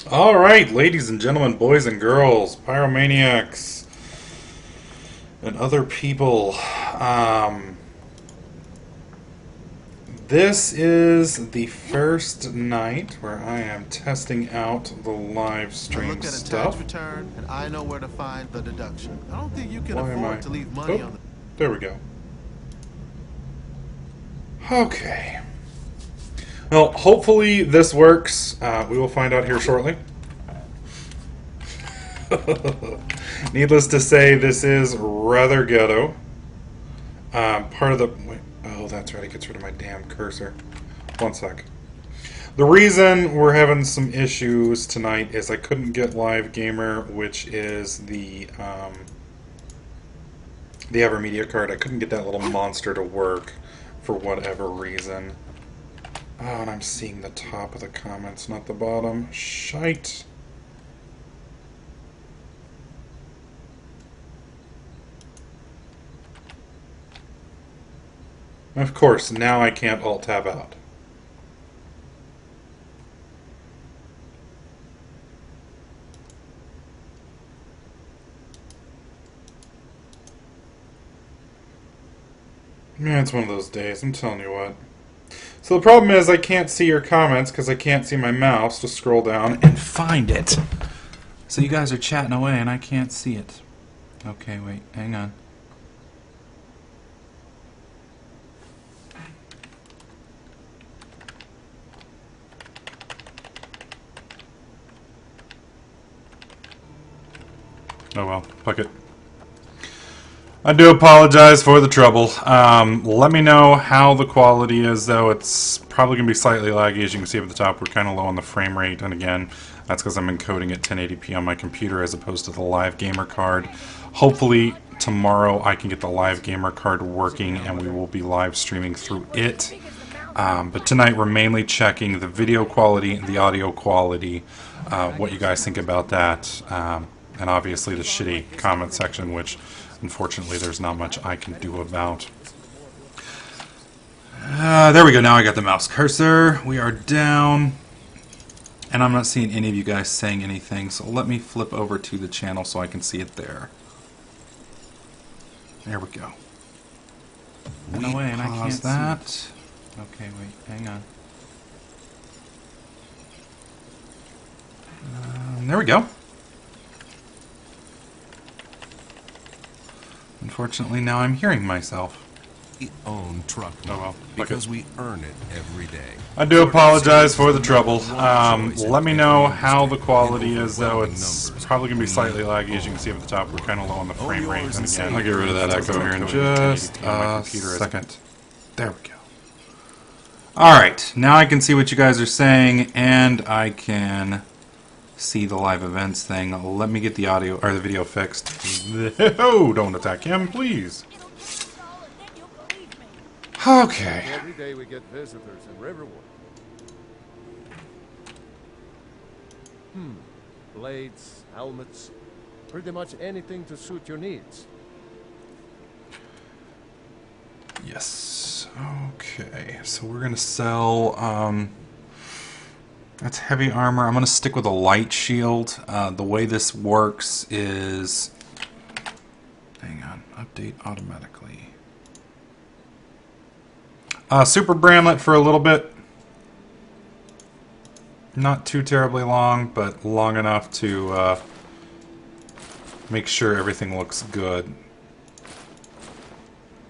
Alright, ladies and gentlemen, boys and girls, pyromaniacs, and other people. This is the first night where I am testing out the live stream stuff. Return, and I know where to find the deduction. I don't think you can afford to leave money on the... There we go. Okay. Well, hopefully this works. We will find out here shortly. Needless to say, this is rather ghetto. Part of the... Wait, oh, that's right. It gets rid of my damn cursor. One sec. The reason we're having some issues tonight is I couldn't get Live Gamer, which is the AverMedia card. I couldn't get that little monster to work for whatever reason. Oh, and I'm seeing the top of the comments, not the bottom. Shite. Of course, now I can't Alt-Tab out. Man, it's one of those days, I'm telling you what. So the problem is I can't see your comments because I can't see my mouse to scroll down and find it. So you guys are chatting away and I can't see it. Okay, wait, hang on. Oh well, fuck it. I do apologize for the trouble. Let me know how the quality is, though. It's probably going to be slightly laggy. As you can see up at the top, we're kind of low on the frame rate. And again, that's because I'm encoding at 1080p on my computer as opposed to the Live Gamer card. Hopefully, tomorrow I can get the Live Gamer card working and we will be live streaming through it. But tonight we're mainly checking the video quality and the audio quality. What you guys think about that. And obviously the shitty comment section, which... unfortunately, there's not much I can do about. There we go. Now I got the mouse cursor. We are down. And I'm not seeing any of you guys saying anything. So let me flip over to the channel so I can see it there. There we go. No way, and I can't see that. Okay, wait. Hang on. There we go. Unfortunately, now I'm hearing myself. We own truck. Oh well. Because we earn it every day. I do apologize for the trouble. Let me know how the quality is, though. It's probably going to be slightly laggy. As you can see at the top, we're kind of low on the frame rate. And again, I'll get rid of that echo here in just a second. There we go. Alright, now I can see what you guys are saying, and I can... see the live events thing. Let me get the audio or the video fixed. Oh, don't attack him, please. Okay. Every day we get visitors in Riverwood. Blades, helmets, pretty much anything to suit your needs. Yes. Okay. So we're gonna sell. That's heavy armor. I'm going to stick with a light shield. The way this works is... hang on. Update automatically. Super brandlet for a little bit. Not too terribly long, but long enough to make sure everything looks good.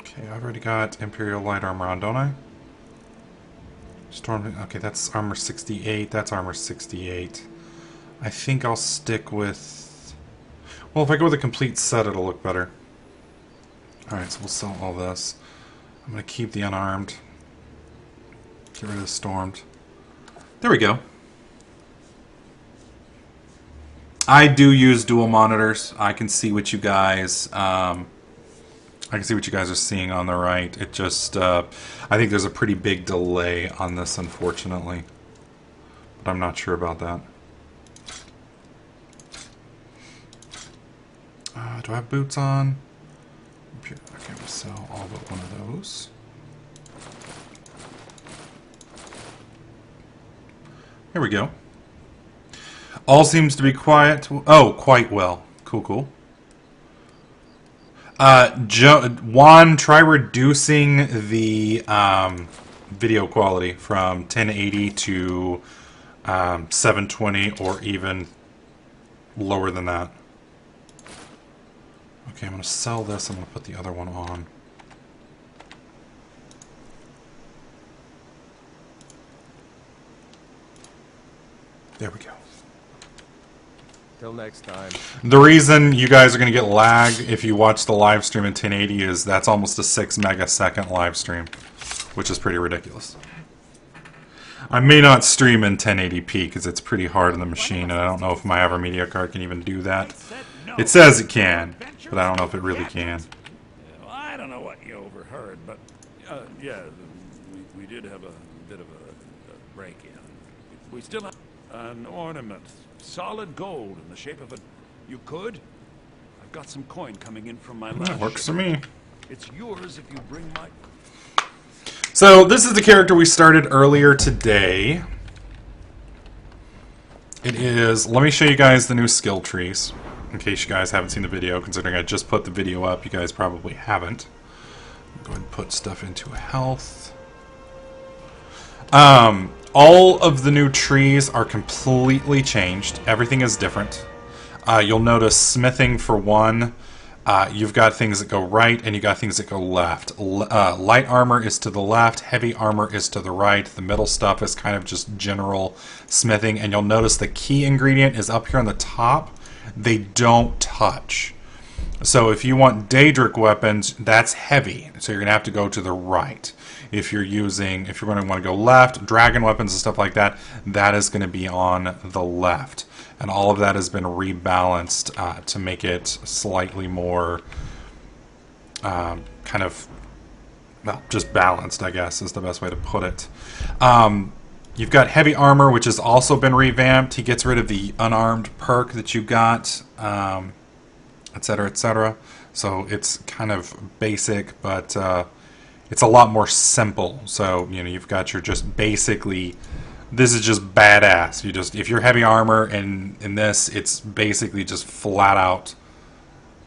Okay, I've already got Imperial light armor on, don't I? Storm. Okay, that's armor 68. That's armor 68. I think I'll stick with... well, if I go with a complete set, it'll look better. Alright, so we'll sell all this. I'm going to keep the unarmed. Get rid of the stormed. There we go. I do use dual monitors. I can see what you guys... I can see what you guys are seeing on the right. It just, I think there's a pretty big delay on this, unfortunately. But I'm not sure about that. Do I have boots on? Sell all but one of those. Here we go. All seems to be quiet. Oh, quite well. Cool, cool. Juan, try reducing the video quality from 1080 to 720 or even lower than that. Okay, I'm going to sell this. I'm going to put the other one on. There we go. Till next time. The reason you guys are going to get lag if you watch the live stream in 1080 is that's almost a 6 megasecond live stream, which is pretty ridiculous. I may not stream in 1080p because it's pretty hard on the machine, and I don't know if my AverMedia card can even do that. It says it can, but I don't know if it really can. Well, I don't know what you overheard, but yeah, we did have a bit of a break-in. We still have an ornament, solid gold in the shape of a... You could? I've got some coin coming in from my last That works for ship. me. It's yours if you bring my... So this is the character we started earlier today. It is... Let me show you guys the new skill trees, in case you guys haven't seen the video, considering I just put the video up. You guys probably haven't. Go ahead and put stuff into health. All of the new trees are completely changed. Everything is different. You'll notice smithing for one. You've got things that go right, and you got things that go left. Light armor is to the left, heavy armor is to the right. The middle stuff is kind of just general smithing, and you'll notice the key ingredient is up here on the top. They don't touch. So if you want Daedric weapons, that's heavy, so you're going to have to go to the right. If you're going to want to go left, dragon weapons and stuff like that, that is going to be on the left. And all of that has been rebalanced to make it slightly more kind of, well, just balanced, I guess, is the best way to put it. You've got heavy armor, which has also been revamped. He gets rid of the unarmed perk that you got, etc., etc. So it's kind of basic, but it's a lot more simple. So, you know, you've got your just basically... This is just badass. If you're heavy armor and in this, it's basically just flat out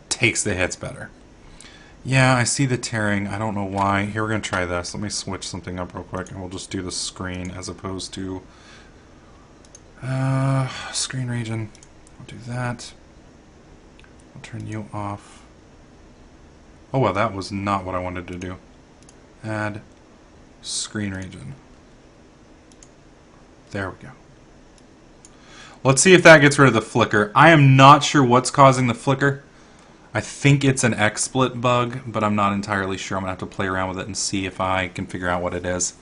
takes the hits better. Yeah, I see the tearing. I don't know why. Here, we're going to try this. Let me switch something up real quick, and we'll just do the screen as opposed to screen region. I'll do that. I'll turn you off. Oh, well, that was not what I wanted to do. Add screen region. There we go. Let's see if that gets rid of the flicker. I am not sure what's causing the flicker. I think it's an XSplit bug, but I'm not entirely sure. I'm going to have to play around with it and see if I can figure out what it is.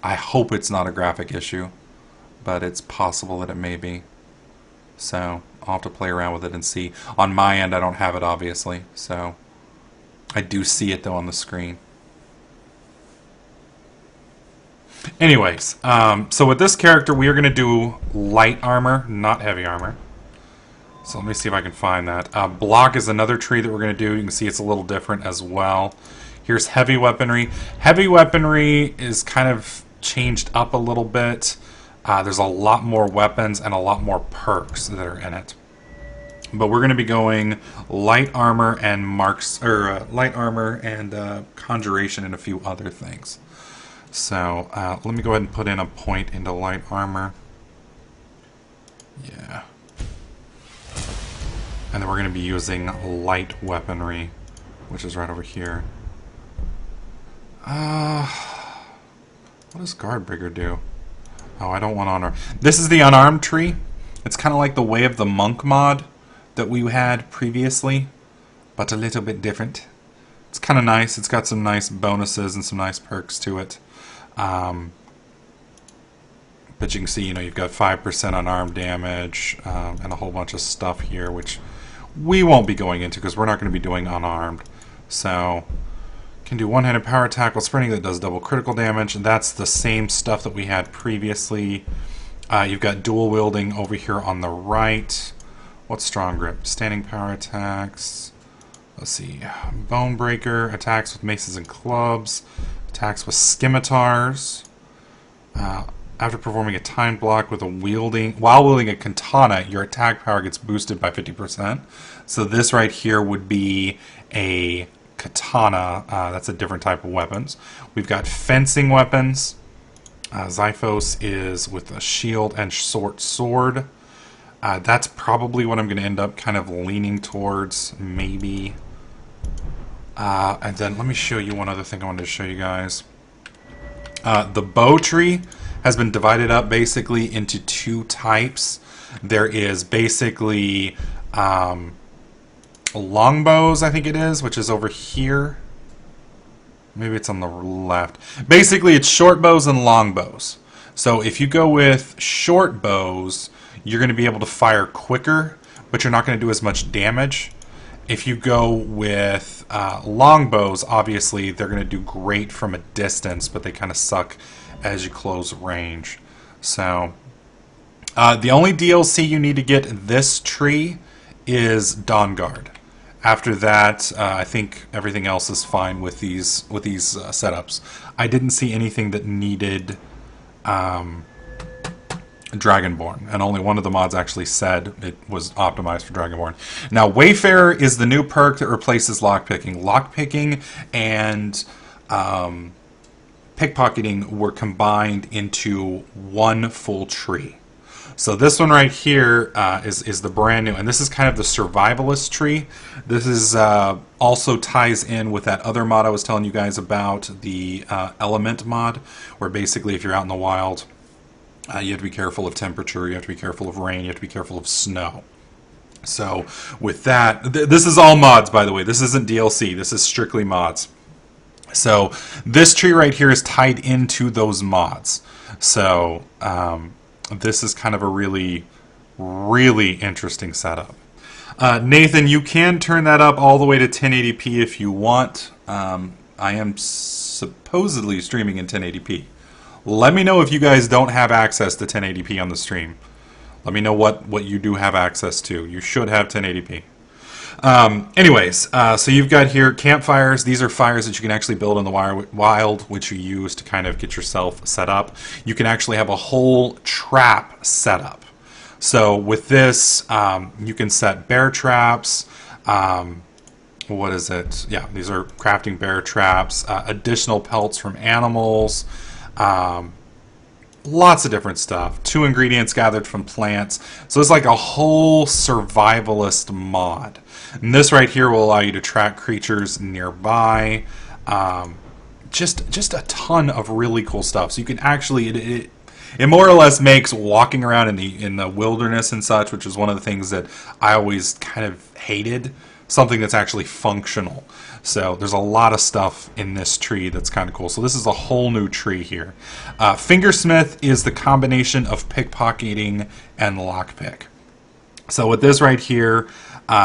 I hope it's not a graphic issue, but it's possible that it may be. So I'll have to play around with it and see. On my end, I don't have it, obviously, so I do see it, though, on the screen. Anyways, so with this character, we are going to do light armor, not heavy armor. So let me see if I can find that. Block is another tree that we're going to do. You can see it's a little different as well. Here's heavy weaponry. Heavy weaponry is kind of changed up a little bit. There's a lot more weapons and a lot more perks that are in it. But we're going to be going light armor and light armor and conjuration and a few other things. So let me go ahead and put in a point into light armor. Yeah. And then we're going to be using light weaponry, which is right over here. What does Guardbrigger do? Oh, I don't want honor. This is the unarmed tree. It's kind of like the Way of the Monk mod that we had previously, but a little bit different. It's kind of nice. It's got some nice bonuses and some nice perks to it. But you can see, you know, you've got 5% unarmed damage and a whole bunch of stuff here, which we won't be going into because we're not going to be doing unarmed. So, can do one-handed power attack while sprinting that does double critical damage. And that's the same stuff that we had previously. You've got dual wielding over here on the right. What's strong grip? Standing power attacks. Let's see. Bonebreaker attacks with maces and clubs. Attacks with scimitars. After performing a timed block with while wielding a katana, your attack power gets boosted by 50%. So this right here would be a katana. That's a different type of weapons. We've got fencing weapons. Xiphos is with a shield and short sword. That's probably what I'm going to end up kind of leaning towards, maybe. And then let me show you one other thing I wanted to show you guys. The bow tree has been divided up basically into two types. There is basically longbows, I think it is, which is over here. Maybe it's on the left. Basically, it's short bows and long bows. So if you go with short bows, you're going to be able to fire quicker, but you're not going to do as much damage. If you go with long bows, obviously they're going to do great from a distance, but they kind of suck as you close range. So the only DLC you need to get this tree is Dawn Guard. After that, I think everything else is fine with these setups. I didn't see anything that needed Dragonborn, and only one of the mods actually said it was optimized for Dragonborn. Now, Wayfarer is the new perk that replaces lockpicking. Lockpicking and pickpocketing were combined into one full tree. So this one right here is the brand new, and this is kind of the survivalist tree. This is also ties in with that other mod I was telling you guys about, the element mod, where basically if you're out in the wild, you have to be careful of temperature, you have to be careful of rain, you have to be careful of snow. So with that, this is all mods, by the way. This isn't DLC. This is strictly mods. So this tree right here is tied into those mods. So this is kind of a really, really interesting setup. Nathan, you can turn that up all the way to 1080p if you want. I am supposedly streaming in 1080p. Let me know if you guys don't have access to 1080p on the stream. Let me know what you do have access to. You should have 1080p. Anyways, so you've got here campfires. These are fires that you can actually build in the wild, which you use to kind of get yourself set up. You can actually have a whole trap set up. So with this, you can set bear traps. What is it? Yeah, these are crafting bear traps. Additional pelts from animals. Lots of different stuff. 2 ingredients gathered from plants. So it's like a whole survivalist mod. And this right here will allow you to track creatures nearby. Just a ton of really cool stuff. So you can actually it more or less makes walking around in the wilderness and such, which is one of the things that I always kind of hated, something that's actually functional. So there's a lot of stuff in this tree that's kind of cool. So this is a whole new tree here. Fingersmith is the combination of pickpocketing and lockpick. So with this right here,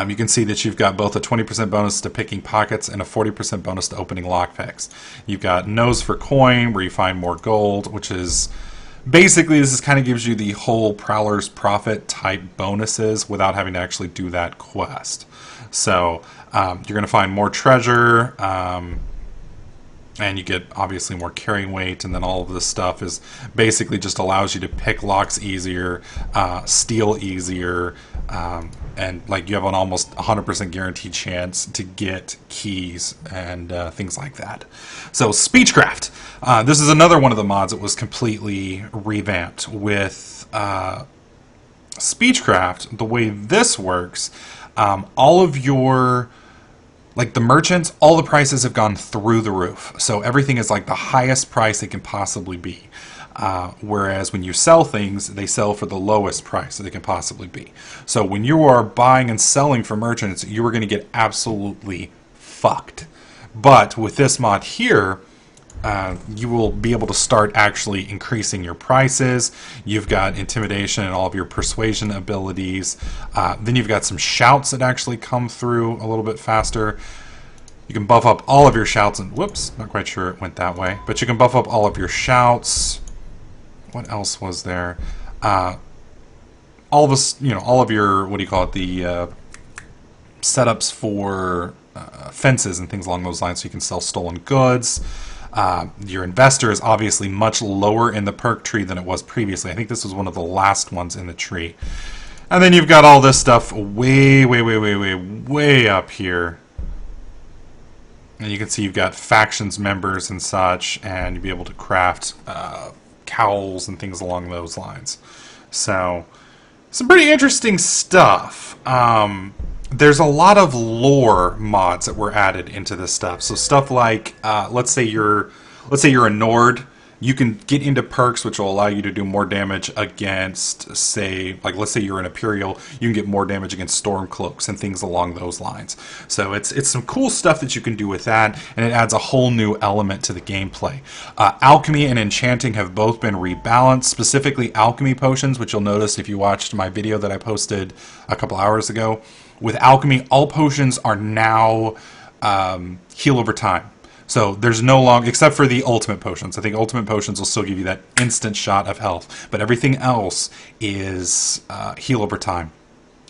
you can see that you've got both a 20% bonus to picking pockets and a 40% bonus to opening lockpicks. You've got nose for coin, where you find more gold, which is basically, this kind of gives you the whole Prowler's Profit type bonuses without having to actually do that quest. So you're going to find more treasure, and you get obviously more carrying weight, and then all of this stuff is basically just allows you to pick locks easier, steal easier, and like you have an almost 100% guaranteed chance to get keys and things like that. So Speechcraft, this is another one of the mods that was completely revamped. With Speechcraft, the way this works, all of your, like the merchants, all the prices have gone through the roof. So everything is like the highest price it can possibly be. Whereas when you sell things, they sell for the lowest price that they can possibly be. So when you are buying and selling for merchants, you are going to get absolutely fucked. But with this mod here, you will be able to start actually increasing your prices. You've got intimidation and all of your persuasion abilities. Then you've got some shouts that actually come through a little bit faster. You can buff up all of your shouts, and whoops, not quite sure it went that way. But you can buff up all of your shouts. What else was there? All of us, all of your, what do you call it, the setups for fences and things along those lines, so you can sell stolen goods. Your investor is obviously much lower in the perk tree than it was previously. I think this was one of the last ones in the tree. And then you've got all this stuff way up here. And you can see you've got factions members and such, and you'll be able to craft cowls and things along those lines. So, some pretty interesting stuff. There's a lot of lore mods that were added into this stuff. So stuff like, let's say you're a Nord, you can get into perks which will allow you to do more damage against, say, like let's say you're an Imperial, you can get more damage against Stormcloaks and things along those lines. So it's some cool stuff that you can do with that, and it adds a whole new element to the gameplay. Alchemy and enchanting have both been rebalanced, specifically alchemy potions, which you'll notice if you watched my video that I posted a couple hours ago. With alchemy, all potions are now heal over time. So there's no longer, except for the ultimate potions. I think ultimate potions will still give you that instant shot of health. But everything else is heal over time.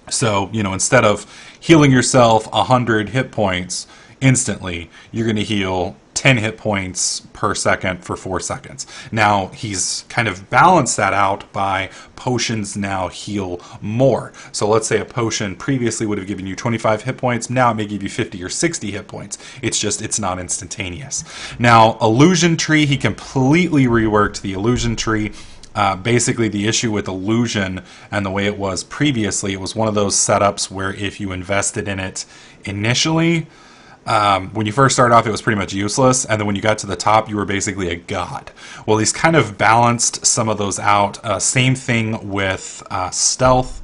So, you know, instead of healing yourself 100 hit points instantly, you're going to heal 10 hit points per second for 4 seconds. Now, he's kind of balanced that out by potions now heal more. So let's say a potion previously would have given you 25 hit points. Now it may give you 50 or 60 hit points. It's not instantaneous. Now, illusion tree, he completely reworked the illusion tree. Basically, the issue with illusion and the way it was previously, it was one of those setups where if you invested in it initially, when you first started off, it was pretty much useless, and then when you got to the top, you were basically a god. Well, he's kind of balanced some of those out. Same thing with stealth.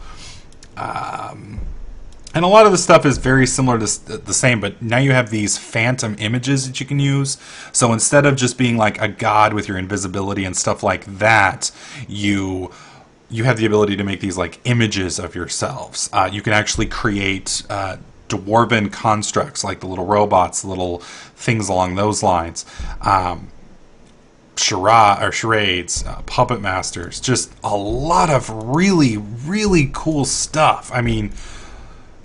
And a lot of the stuff is very similar to the same, but now you have these phantom images that you can use. So instead of just being like a god with your invisibility and stuff like that, you have the ability to make these like images of yourselves. You can actually create dwarven constructs, like the little robots, little things along those lines. Charades, puppet masters, just a lot of really, really cool stuff. I mean,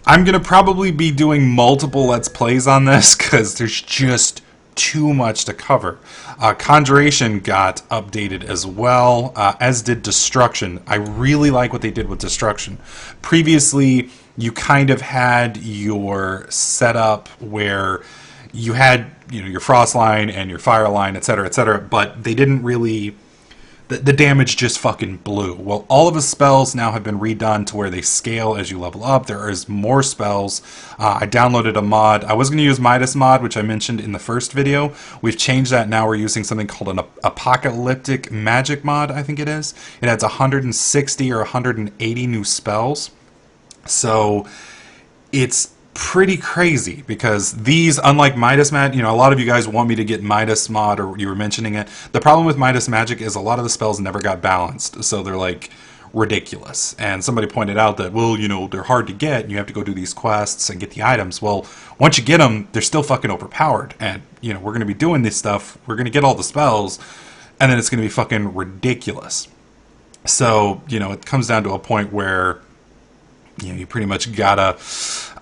I'm going to probably be doing multiple Let's Plays on this because there's just too much to cover. Conjuration got updated as well, as did Destruction. I really like what they did with Destruction. Previously, you kind of had your setup where you had, you know, your frost line and your fire line, etc., but they didn't really... The damage just fucking blew. Well, all of his spells now have been redone to where they scale as you level up. There is more spells. I downloaded a mod. I was going to use Midas mod, which I mentioned in the first video. We've changed that now. We're using something called an apocalyptic magic mod, I think it is. It adds 160 or 180 new spells. So it's pretty crazy because these, unlike Midas Magic, you know, a lot of you guys want me to get Midas mod, or you were mentioning it. The problem with Midas Magic is a lot of the spells never got balanced, so they're like ridiculous. And somebody pointed out that, well, you know, they're hard to get and you have to go do these quests and get the items. Well, once you get them, they're still fucking overpowered. And, you know, we're going to be doing this stuff, we're going to get all the spells, and then it's going to be fucking ridiculous. So, you know, it comes down to a point where, you know, you pretty much gotta...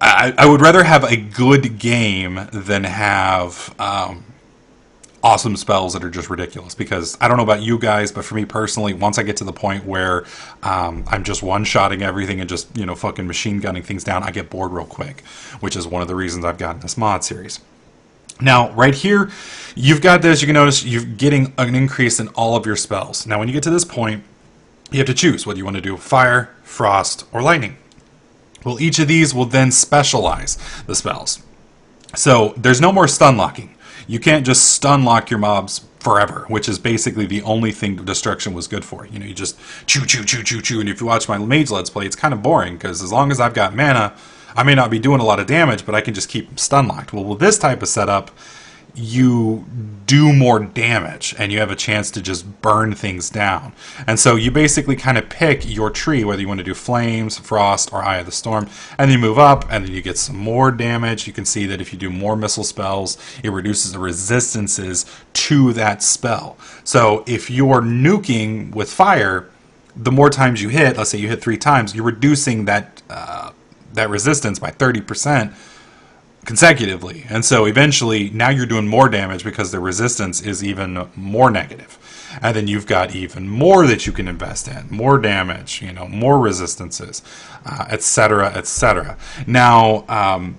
I would rather have a good game than have awesome spells that are just ridiculous. Because I don't know about you guys, but for me personally, once I get to the point where I'm just one-shotting everything and just, you know, fucking machine gunning things down, I get bored real quick. Which is one of the reasons I've gotten this mod series. Now, right here, you've got this. You can notice you're getting an increase in all of your spells. Now, when you get to this point, you have to choose whether you want to do fire, frost, or lightning. Well, each of these will then specialize the spells. So there's no more stun locking. You can't just stun lock your mobs forever, which is basically the only thing Destruction was good for. You know, you just chew, chew, chew, chew, chew. And if you watch my Mage Let's Play, it's kind of boring because as long as I've got mana, I may not be doing a lot of damage, but I can just keep stun locked. Well, with this type of setup, you do more damage and you have a chance to just burn things down. And so you basically kind of pick your tree, whether you want to do flames, frost, or eye of the storm, and then you move up and then you get some more damage. You can see that if you do more missile spells, it reduces the resistances to that spell. So if you're nuking with fire, the more times you hit, let's say you hit 3 times, you're reducing that resistance by 30%. consecutively. And so eventually now you're doing more damage because the resistance is even more negative. And then you've got even more that you can invest in, more damage, you know, more resistances, etc., etc. Now,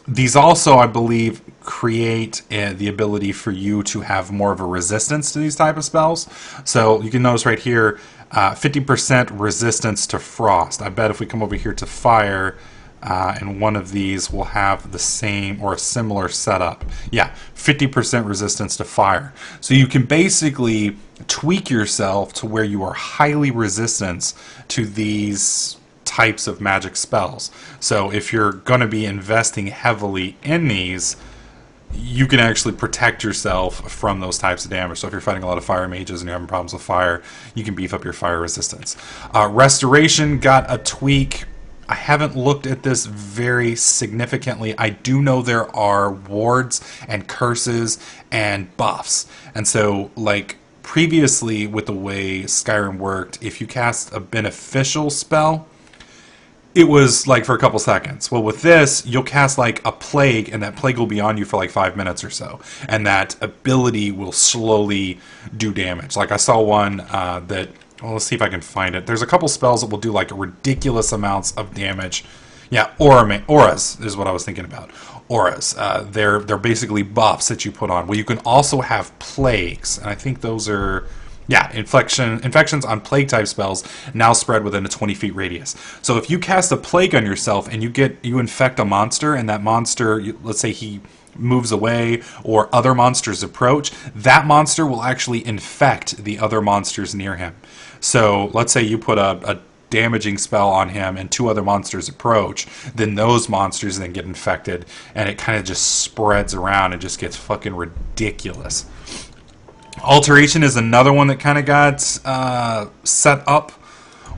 these also, I believe, create the ability for you to have more of a resistance to these type of spells. So you can notice right here, 50% resistance to frost. I bet if we come over here to fire, and one of these will have the same or a similar setup. Yeah, 50% resistance to fire. So you can basically tweak yourself to where you are highly resistant to these types of magic spells. So if you're going to be investing heavily in these, you can actually protect yourself from those types of damage. So if you're fighting a lot of fire mages and you're having problems with fire, you can beef up your fire resistance. Restoration got a tweak. I haven't looked at this very significantly. I do know there are wards and curses and buffs. And so, like previously with the way Skyrim worked, if you cast a beneficial spell, it was like for a couple seconds. Well, with this, you'll cast like a plague, and that plague will be on you for like 5 minutes or so. And that ability will slowly do damage. Like I saw one that... Well, let's see if I can find it. There's a couple spells that will do like ridiculous amounts of damage. Yeah, auras is what I was thinking about. Auras. They're basically buffs that you put on. Well, you can also have plagues, and I think those are... Yeah, infections on plague type spells now spread within a 20 feet radius. So if you cast a plague on yourself and you infect a monster, and that monster, let's say he moves away or other monsters approach, that monster will actually infect the other monsters near him. So let's say you put a damaging spell on him and 2 other monsters approach, then those monsters then get infected, and it kind of just spreads around and just gets fucking ridiculous. Alteration is another one that kind of got set up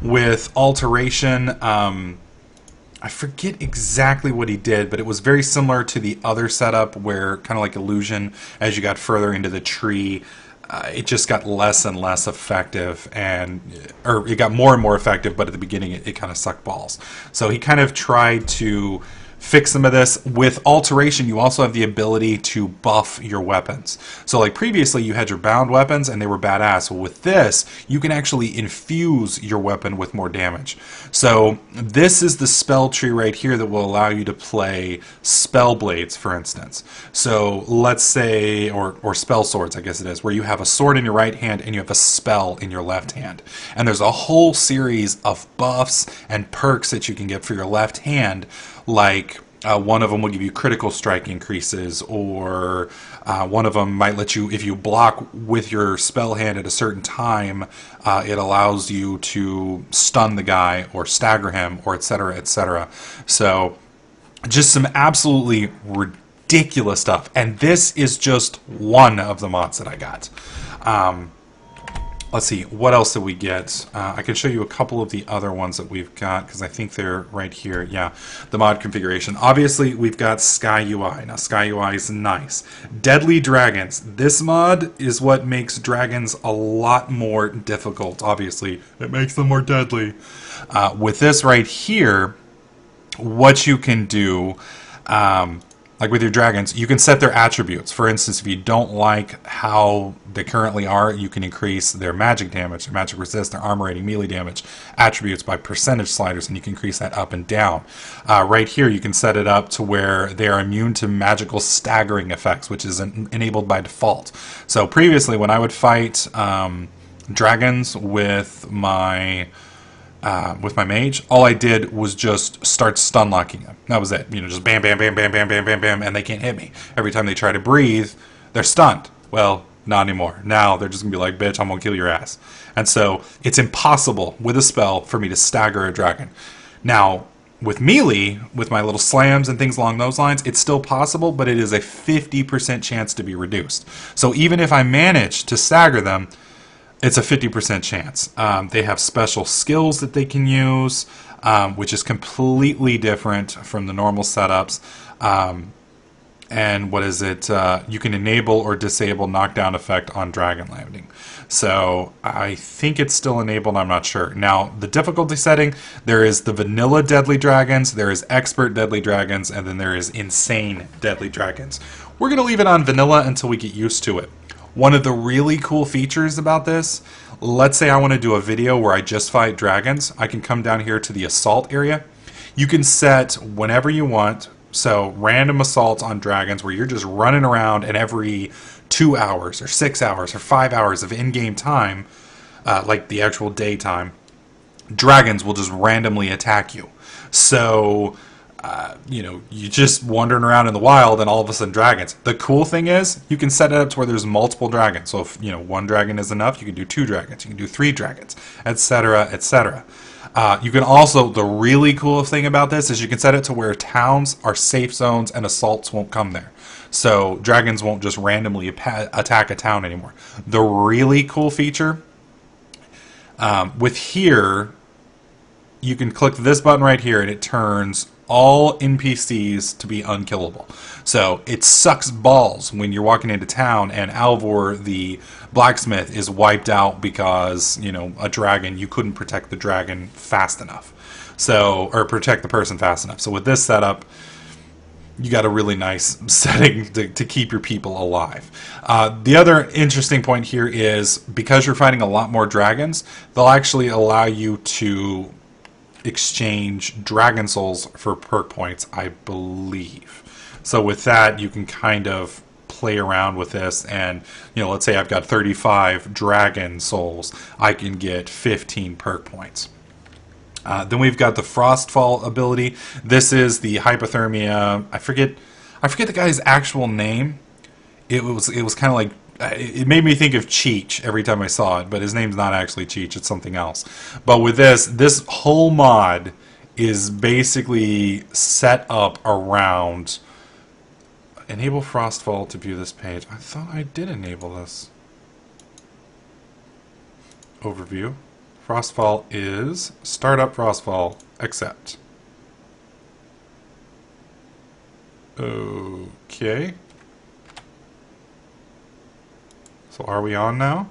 with alteration. I forget exactly what he did, but it was very similar to the other setup where, kind of like illusion, as you got further into the tree, it just got less and less effective, or it got more and more effective, but at the beginning it kind of sucked balls. So he kind of tried to fix some of this. With alteration, you also have the ability to buff your weapons. So like previously you had your bound weapons and they were badass. Well, with this, you can actually infuse your weapon with more damage. So this is the spell tree right here that will allow you to play spell blades, for instance. So let's say, or spell swords, I guess it is, where you have a sword in your right hand and you have a spell in your left hand. And there's a whole series of buffs and perks that you can get for your left hand, like one of them will give you critical strike increases, or one of them might let you, if you block with your spell hand at a certain time, it allows you to stun the guy or stagger him, or etc., etc. So just some absolutely ridiculous stuff. And this is just one of the mods that I got. Let's see, what else did we get? I can show you a couple of the other ones that we've got, because I think they're right here. Yeah, the mod configuration. Obviously, we've got Sky UI. Now, Sky UI is nice. Deadly Dragons. This mod is what makes dragons a lot more difficult. Obviously, it makes them more deadly. With this right here, what you can do... like with your dragons, you can set their attributes. For instance, if you don't like how they currently are, you can increase their magic damage, their magic resist, their armor rating, melee damage attributes by percentage sliders, and you can increase that up and down. Right here, you can set it up to where they are immune to magical staggering effects, which is enabled by default. So previously, when I would fight dragons with my mage, all I did was just start stun locking them. That was it. You know, just bam, bam, bam, bam, bam, bam, bam, bam, and they can't hit me. Every time they try to breathe, they're stunned. Well, not anymore. Now they're just going to be like, bitch, I'm going to kill your ass. And so it's impossible with a spell for me to stagger a dragon. Now, with melee, with my little slams and things along those lines, it's still possible, but it is a 50% chance to be reduced. So even if I manage to stagger them, it's a 50% chance. They have special skills that they can use, which is completely different from the normal setups. and what is it? You can enable or disable knockdown effect on dragon landing. So I think it's still enabled, I'm not sure. Now, the difficulty setting, there is the vanilla deadly dragons, there is expert deadly dragons, and then there is insane deadly dragons. We're going to leave it on vanilla until we get used to it. One of the really cool features about this, let's say I want to do a video where I just fight dragons, I can come down here to the assault area. You can set whenever you want, so random assaults on dragons where you're just running around, and every 2 hours or 6 hours or 5 hours of in-game time, like the actual daytime, dragons will just randomly attack you. So, you're just wandering around in the wild and all of a sudden dragons. The cool thing is you can set it up to where there's multiple dragons. So if, one dragon is enough, you can do 2 dragons, you can do 3 dragons, etc., etc. You can also, the really cool thing about this is you can set it to where towns are safe zones and assaults won't come there. So dragons won't just randomly attack a town anymore. The really cool feature, with here, you can click this button right here and it turns all NPCs to be unkillable. So it sucks balls when you're walking into town and Alvor, the blacksmith, is wiped out because, a dragon, you couldn't protect the dragon fast enough. So, or protect the person fast enough. So with this setup, you got a really nice setting to keep your people alive. The other interesting point here is because you're fighting a lot more dragons, they'll actually allow you to exchange dragon souls for perk points, I believe. So with that, you can kind of play around with this, and let's say I've got 35 dragon souls, I can get 15 perk points. Then we've got the Frostfall ability. This is the hypothermia. I forget the guy's actual name. It was kind of like, it made me think of Cheech every time I saw it, but his name's not actually Cheech, it's something else. But with this whole mod is basically set up around enable Frostfall to view this page. I thought I did enable this. Overview. Frostfall is startup Frostfall, accept. Okay. So are we on now?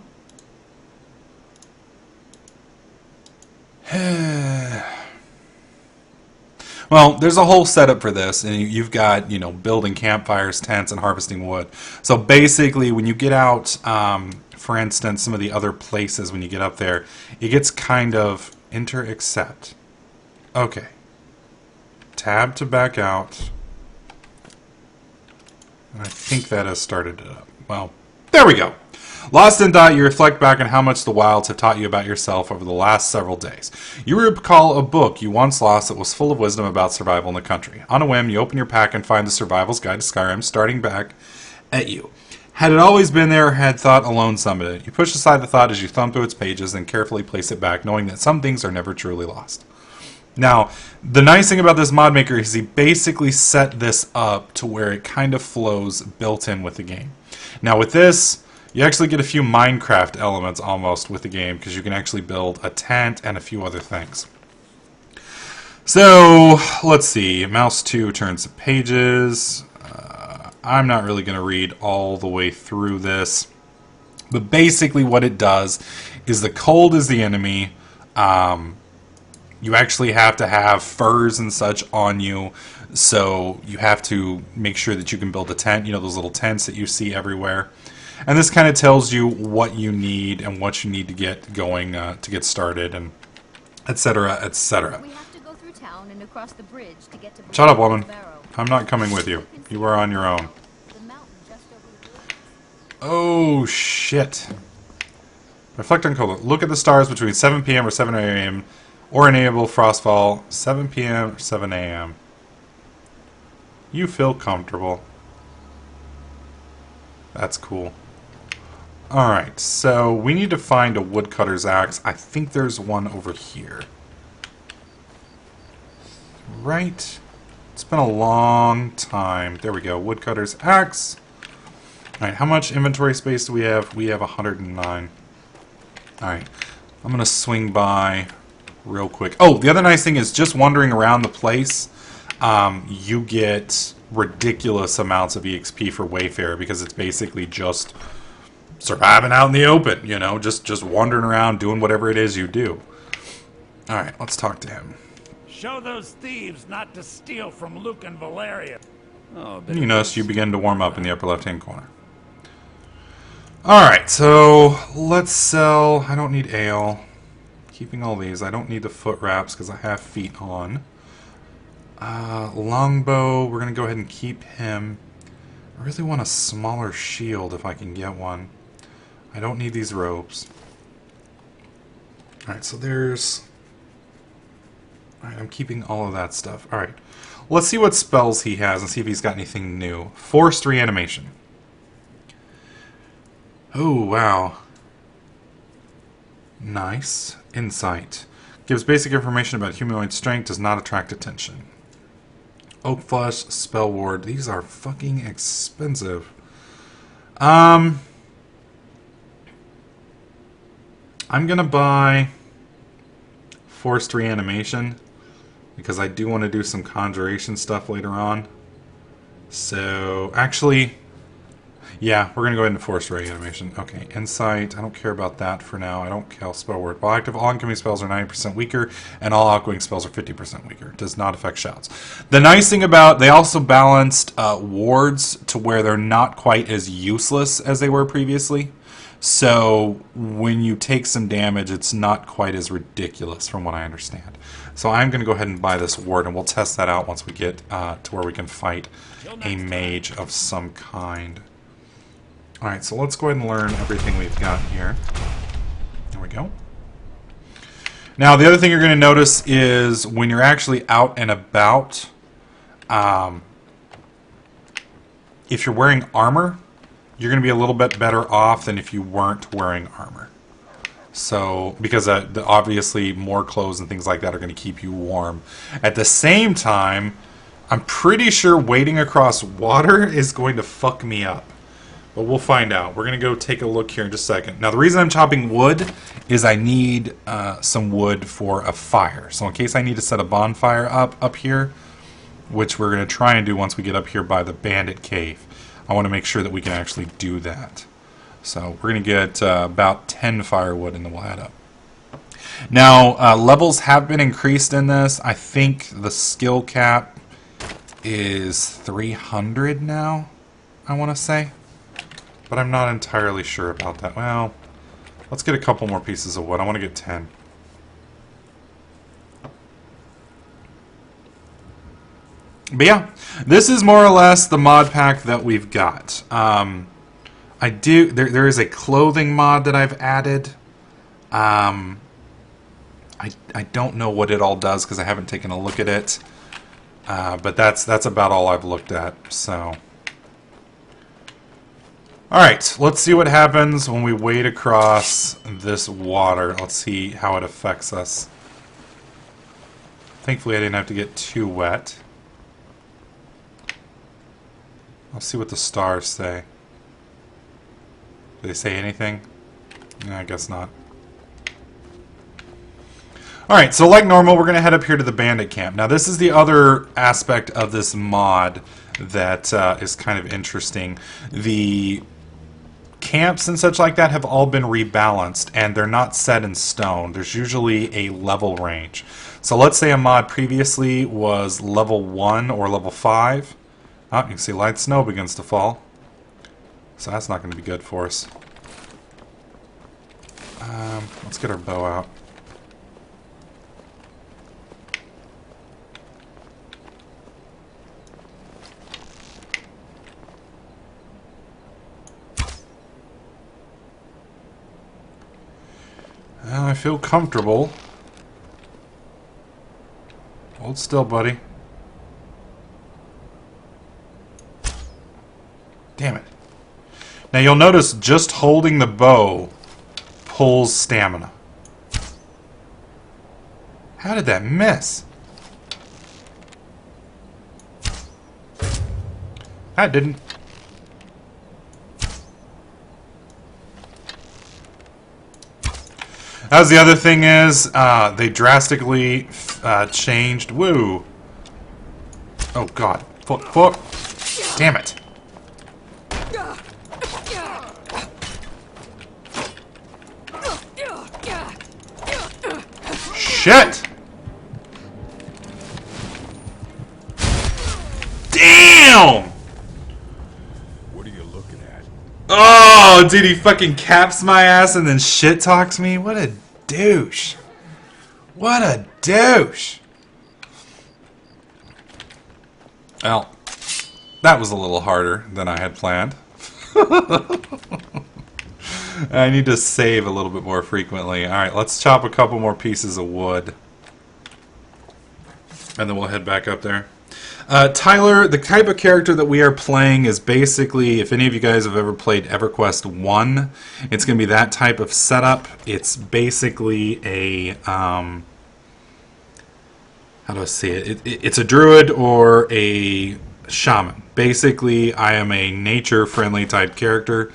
Well, there's a whole setup for this, and you've got, building campfires, tents, and harvesting wood. So basically, when you get out, for instance, some of the other places, when you get up there, it gets kind of enter accept. Okay. Tab to back out. And I think that has started it up. Well, there we go. Lost in thought, you reflect back on how much the wilds have taught you about yourself over the last several days. You recall a book you once lost that was full of wisdom about survival in the country. On a whim, you open your pack and find the Survival's Guide to Skyrim starting back at you. Had it always been there, or had thought alone summoned it? You push aside the thought as you thumb through its pages and carefully place it back, knowing that some things are never truly lost. Now, the nice thing about this mod maker is he basically set this up to where it kind of flows built in with the game. Now with this, you actually get a few Minecraft elements almost with the game, because you can actually build a tent and a few other things. So, let's see. Mouse 2 turns the pages. I'm not really going to read all the way through this. But basically what it does is the cold is the enemy. You actually have to have furs and such on you. So you have to make sure that you can build a tent. Those little tents that you see everywhere. And this kind of tells you what you need and what you need to get going to get started, and etc., etc. We have to go through town and across the bridge to get to Shut up, woman. I'm not coming with you. You are on your own. Oh, shit. Reflect on cold. Look at the stars between 7 p.m. or 7 a.m. or enable Frostfall 7 p.m. or 7 a.m. You feel comfortable. That's cool. Alright, so we need to find a woodcutter's axe. I think there's one over here. Right? It's been a long time. There we go, woodcutter's axe. Alright, how much inventory space do we have? We have 109. Alright, I'm going to swing by real quick. Oh, the other nice thing is just wandering around the place, you get ridiculous amounts of EXP for Wayfarer because it's basically just surviving out in the open, you know, just wandering around doing whatever it is you do. All right, let's talk to him. Show those thieves not to steal from Luke and Valeria. Oh, You notice you begin to warm up in the upper left-hand corner. All right, so let's sell. I don't need ale. Keeping all these. I don't need the foot wraps because I have feet on. Longbow, we're going to go ahead and keep him. I really want a smaller shield if I can get one. I don't need these robes. Alright, so there's... Alright, I'm keeping all of that stuff. Alright, let's see what spells he has and see if he's got anything new. Forced reanimation. Oh, wow. Nice. Insight. Gives basic information about humanoid strength, does not attract attention. Oak Flush, Spell Ward. These are fucking expensive. I'm gonna buy Forced Reanimation because I do want to do some conjuration stuff later on. So, actually, yeah, we're gonna go ahead and Forced Reanimation. Okay, Insight. I don't care about that for now. I don't care. Spell Word. All active alchemy spells are 90% weaker, and all outgoing spells are 50% weaker. Does not affect shouts. The nice thing about they also balanced wards to where they're not quite as useless as they were previously. So when you take some damage, it's not quite as ridiculous from what I understand. So I'm going to go ahead and buy this ward, and we'll test that out once we get to where we can fight a mage of some kind. Alright, so let's go ahead and learn everything we've got here. There we go. Now, the other thing you're going to notice is when you're actually out and about, if you're wearing armor, you're going to be a little bit better off than if you weren't wearing armor. So, because obviously more clothes and things like that are going to keep you warm. At the same time, I'm pretty sure wading across water is going to fuck me up. But we'll find out. We're going to go take a look here in just a second. Now, the reason I'm chopping wood is I need some wood for a fire. So in case I need to set a bonfire up here, which we're going to try and do once we get up here by the Bandit cave, I want to make sure that we can actually do that. So we're going to get about 10 firewood and then we'll add up. Now, levels have been increased in this. I think the skill cap is 300 now, I want to say. But I'm not entirely sure about that. Well, let's get a couple more pieces of wood. I want to get 10. But yeah, this is more or less the mod pack that we've got. There is a clothing mod that I've added. I don't know what it all does because I haven't taken a look at it. But that's about all I've looked at. So, all right, let's see what happens when we wade across this water. Let's see how it affects us. Thankfully, I didn't have to get too wet. Let's see what the stars say. Do they say anything? No, I guess not. Alright, so like normal, we're going to head up here to the Bandit camp. Now, this is the other aspect of this mod that is kind of interesting. The camps and such like that have all been rebalanced, and they're not set in stone. There's usually a level range. So let's say a mod previously was level 1 or level 5. Oh, you can see light snow begins to fall. So that's not going to be good for us. Let's get our bow out. Well, I feel comfortable. Hold still, buddy. Damn it. Now you'll notice just holding the bow pulls stamina. How did that miss? That didn't. That was the other thing is, they drastically changed. Woo! Oh god. Fuck. Damn it. Shit! Damn! What are you looking at? Oh, dude, he fucking caps my ass and then shit talks me? What a douche. What a douche. Well, that was a little harder than I had planned. I need to save a little bit more frequently. Alright, let's chop a couple more pieces of wood. And then we'll head back up there. Tyler, the type of character that we are playing is basically, if any of you guys have ever played EverQuest 1, it's going to be that type of setup. It's basically a, how do I say it? It's a druid or a shaman. Basically, I am a nature-friendly type character.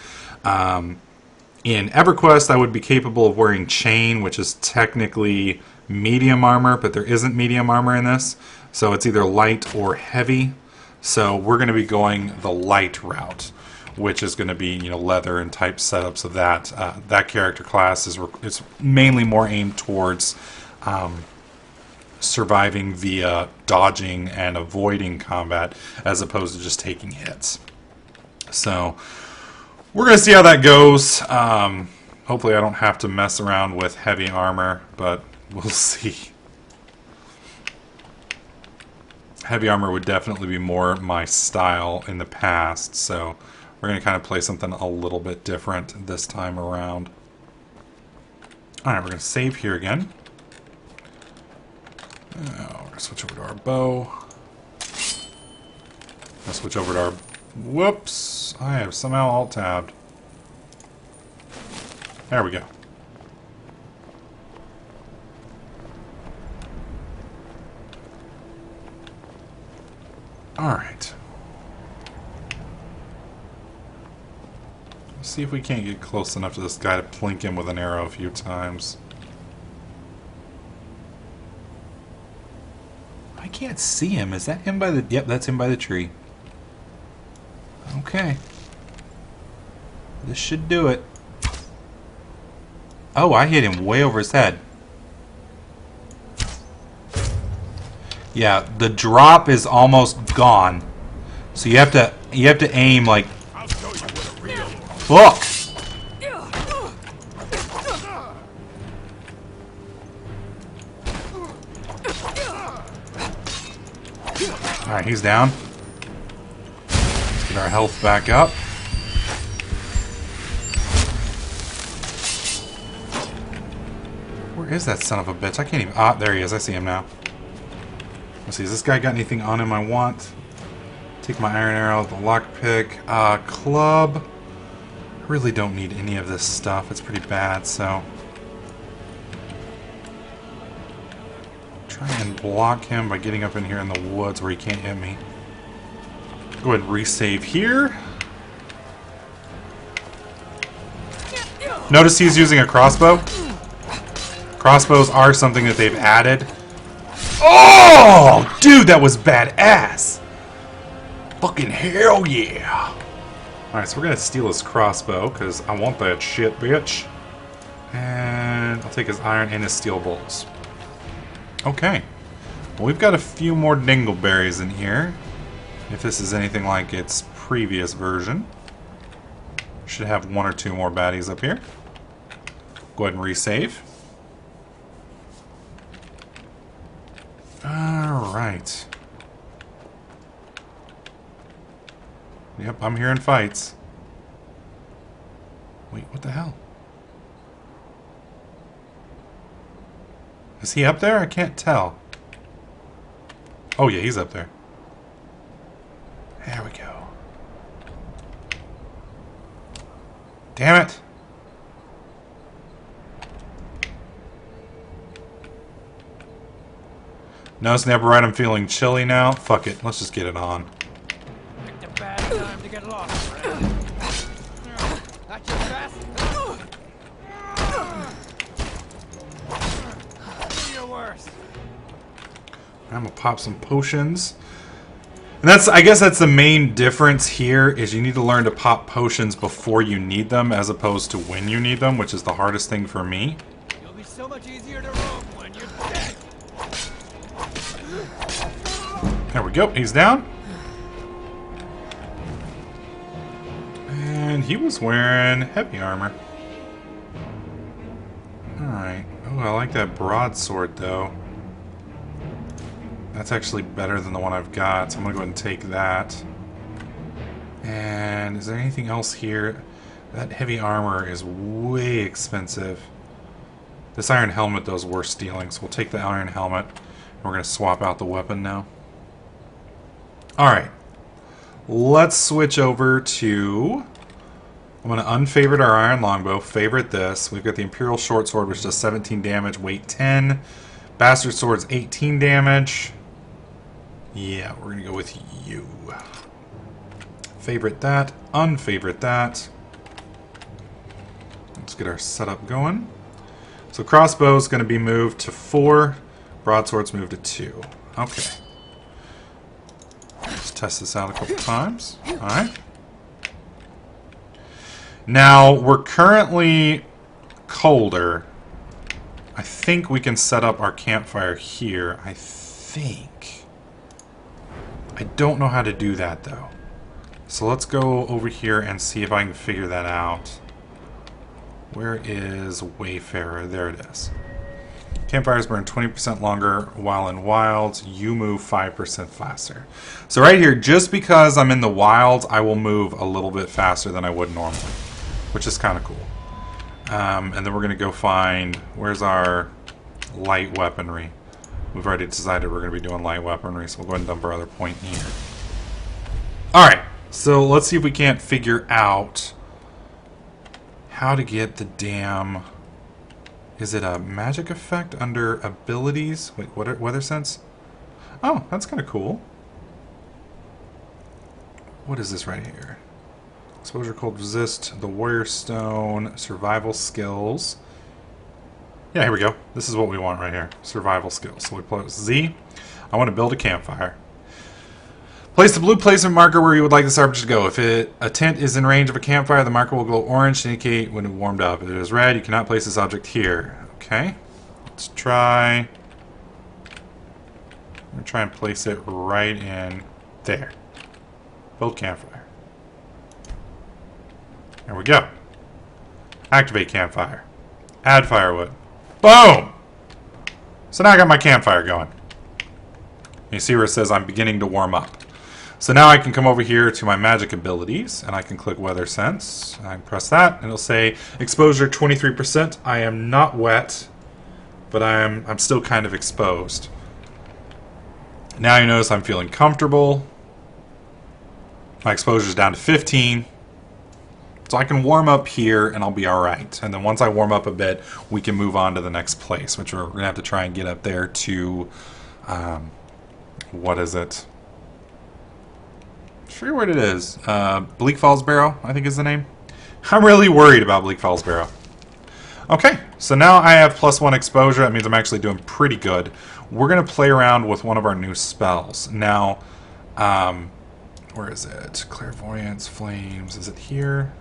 In EverQuest, I would be capable of wearing chain, which is technically medium armor, but there isn't medium armor in this. So it's either light or heavy. So we're going to be going the light route, which is going to be, you know, leather and type setups of that. That character class is mainly more aimed towards surviving via dodging and avoiding combat, as opposed to just taking hits. So we're going to see how that goes. Hopefully I don't have to mess around with heavy armor, but we'll see. Heavy armor would definitely be more my style in the past, so we're going to kind of play something a little bit different this time around. Alright, we're going to save here again. We're going to switch over to our bow. Going to switch over to our... Whoops! I have somehow alt-tabbed. There we go. Alright. Let's see if we can't get close enough to this guy to plink him with an arrow a few times. I can't see him. Is that him by the... Yep, that's him by the tree. Okay. This should do it. Oh, I hit him way over his head. Yeah, the drop is almost gone. So you have to aim like... Fuck! Alright, he's down. Let's get our health back up. Where is that son of a bitch? I can't even... Ah, there he is. I see him now. Let's see, has this guy got anything on him I want? Take my iron arrow, the lockpick, club. I really don't need any of this stuff. It's pretty bad, so... Try and block him by getting up in here in the woods where he can't hit me. Go ahead and resave here. Notice he's using a crossbow. Crossbows are something that they've added. Oh! Dude, that was badass! Fucking hell yeah! Alright, so we're gonna steal his crossbow, because I want that shit, bitch. And I'll take his iron and his steel bolts. Okay. Well, we've got a few more dingleberries in here. If this is anything like its previous version. Should have one or two more baddies up here. Go ahead and resave. Alright. Yep, I'm hearing fights. Wait, what the hell? Is he up there? I can't tell. Oh yeah, he's up there. There we go. Damn it! No, Snapper right, I'm feeling chilly now. Fuck it, let's just get it on. Picked a bad time to get lost, friend. Not your best. Do your worst. I'm gonna pop some potions. And I guess that's the main difference here, is you need to learn to pop potions before you need them, as opposed to when you need them, which is the hardest thing for me. You'll be so much easier to roam when you're dead. There we go, he's down. And he was wearing heavy armor. Alright. Oh, I like that broadsword, though. That's actually better than the one I've got, so I'm going to go ahead and take that. And is there anything else here? That heavy armor is way expensive. This iron helmet, though, is worth stealing, so we'll take the iron helmet. And we're going to swap out the weapon now. Alright. Let's switch over to... I'm going to unfavorite our iron longbow, favorite this. We've got the Imperial short sword, which does 17 damage, weight 10. Bastard sword's 18 damage. Yeah, we're going to go with you. Favorite that, unfavorite that. Let's get our setup going. So crossbow is going to be moved to 4. Broadsword's moved to 2. Okay. Let's test this out a couple times. Alright. Now, we're currently colder. I think we can set up our campfire here. I think. I don't know how to do that, though. So let's go over here and see if I can figure that out. Where is Wayfarer? There it is. Campfires burn 20% longer while in wilds. You move 5% faster. So right here, just because I'm in the wilds, I will move a little bit faster than I would normally, which is kind of cool. And then we're going to go find, where's our light weaponry? We've already decided we're going to be doing light weaponry, so we'll go ahead and dump our other point here. Alright, so let's see if we can't figure out how to get the damn... Is it a magic effect under abilities? Wait, what? Weather sense? Oh, that's kind of cool. What is this right here? Exposure, cold resist, the warrior stone, survival skills. Yeah, here we go. This is what we want right here. Survival skills. So we put Z. I want to build a campfire. Place the blue placement marker where you would like this RPG to go. If a tent is in range of a campfire, the marker will glow orange to indicate when it warmed up. If it is red, you cannot place this object here. Okay. Let's try... I'm going to try and place it right in there. Build campfire. There we go. Activate campfire. Add firewood. Boom! So now I got my campfire going. You see where it says I'm beginning to warm up. So now I can come over here to my magic abilities, and I can click Weather Sense. I can press that, and it'll say exposure 23%. I am not wet, but I'm still kind of exposed. Now you notice I'm feeling comfortable. My exposure is down to 15. So I can warm up here, and I'll be alright. And then once I warm up a bit, we can move on to the next place, which we're going to have to try and get up there to... what is it? I forget what it is. Bleak Falls Barrow, I think is the name. I'm really worried about Bleak Falls Barrow. Okay, so now I have +1 exposure. That means I'm actually doing pretty good. We're going to play around with one of our new spells. Now, where is it? Clairvoyance, Flames. Is it here?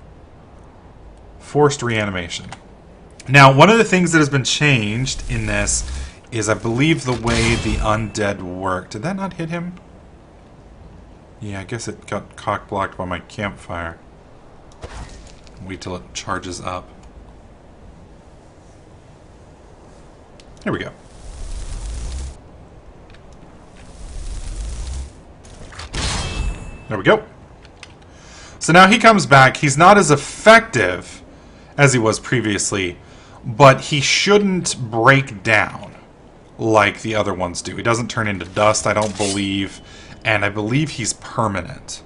Forced Reanimation. Now, one of the things that has been changed in this is, I believe, the way the undead work. Did that not hit him? Yeah, I guess it got cock-blocked by my campfire. Wait till it charges up. Here we go. There we go. So now he comes back. He's not as effective as he was previously, but he shouldn't break down like the other ones do. He doesn't turn into dust, I don't believe, and I believe he's permanent.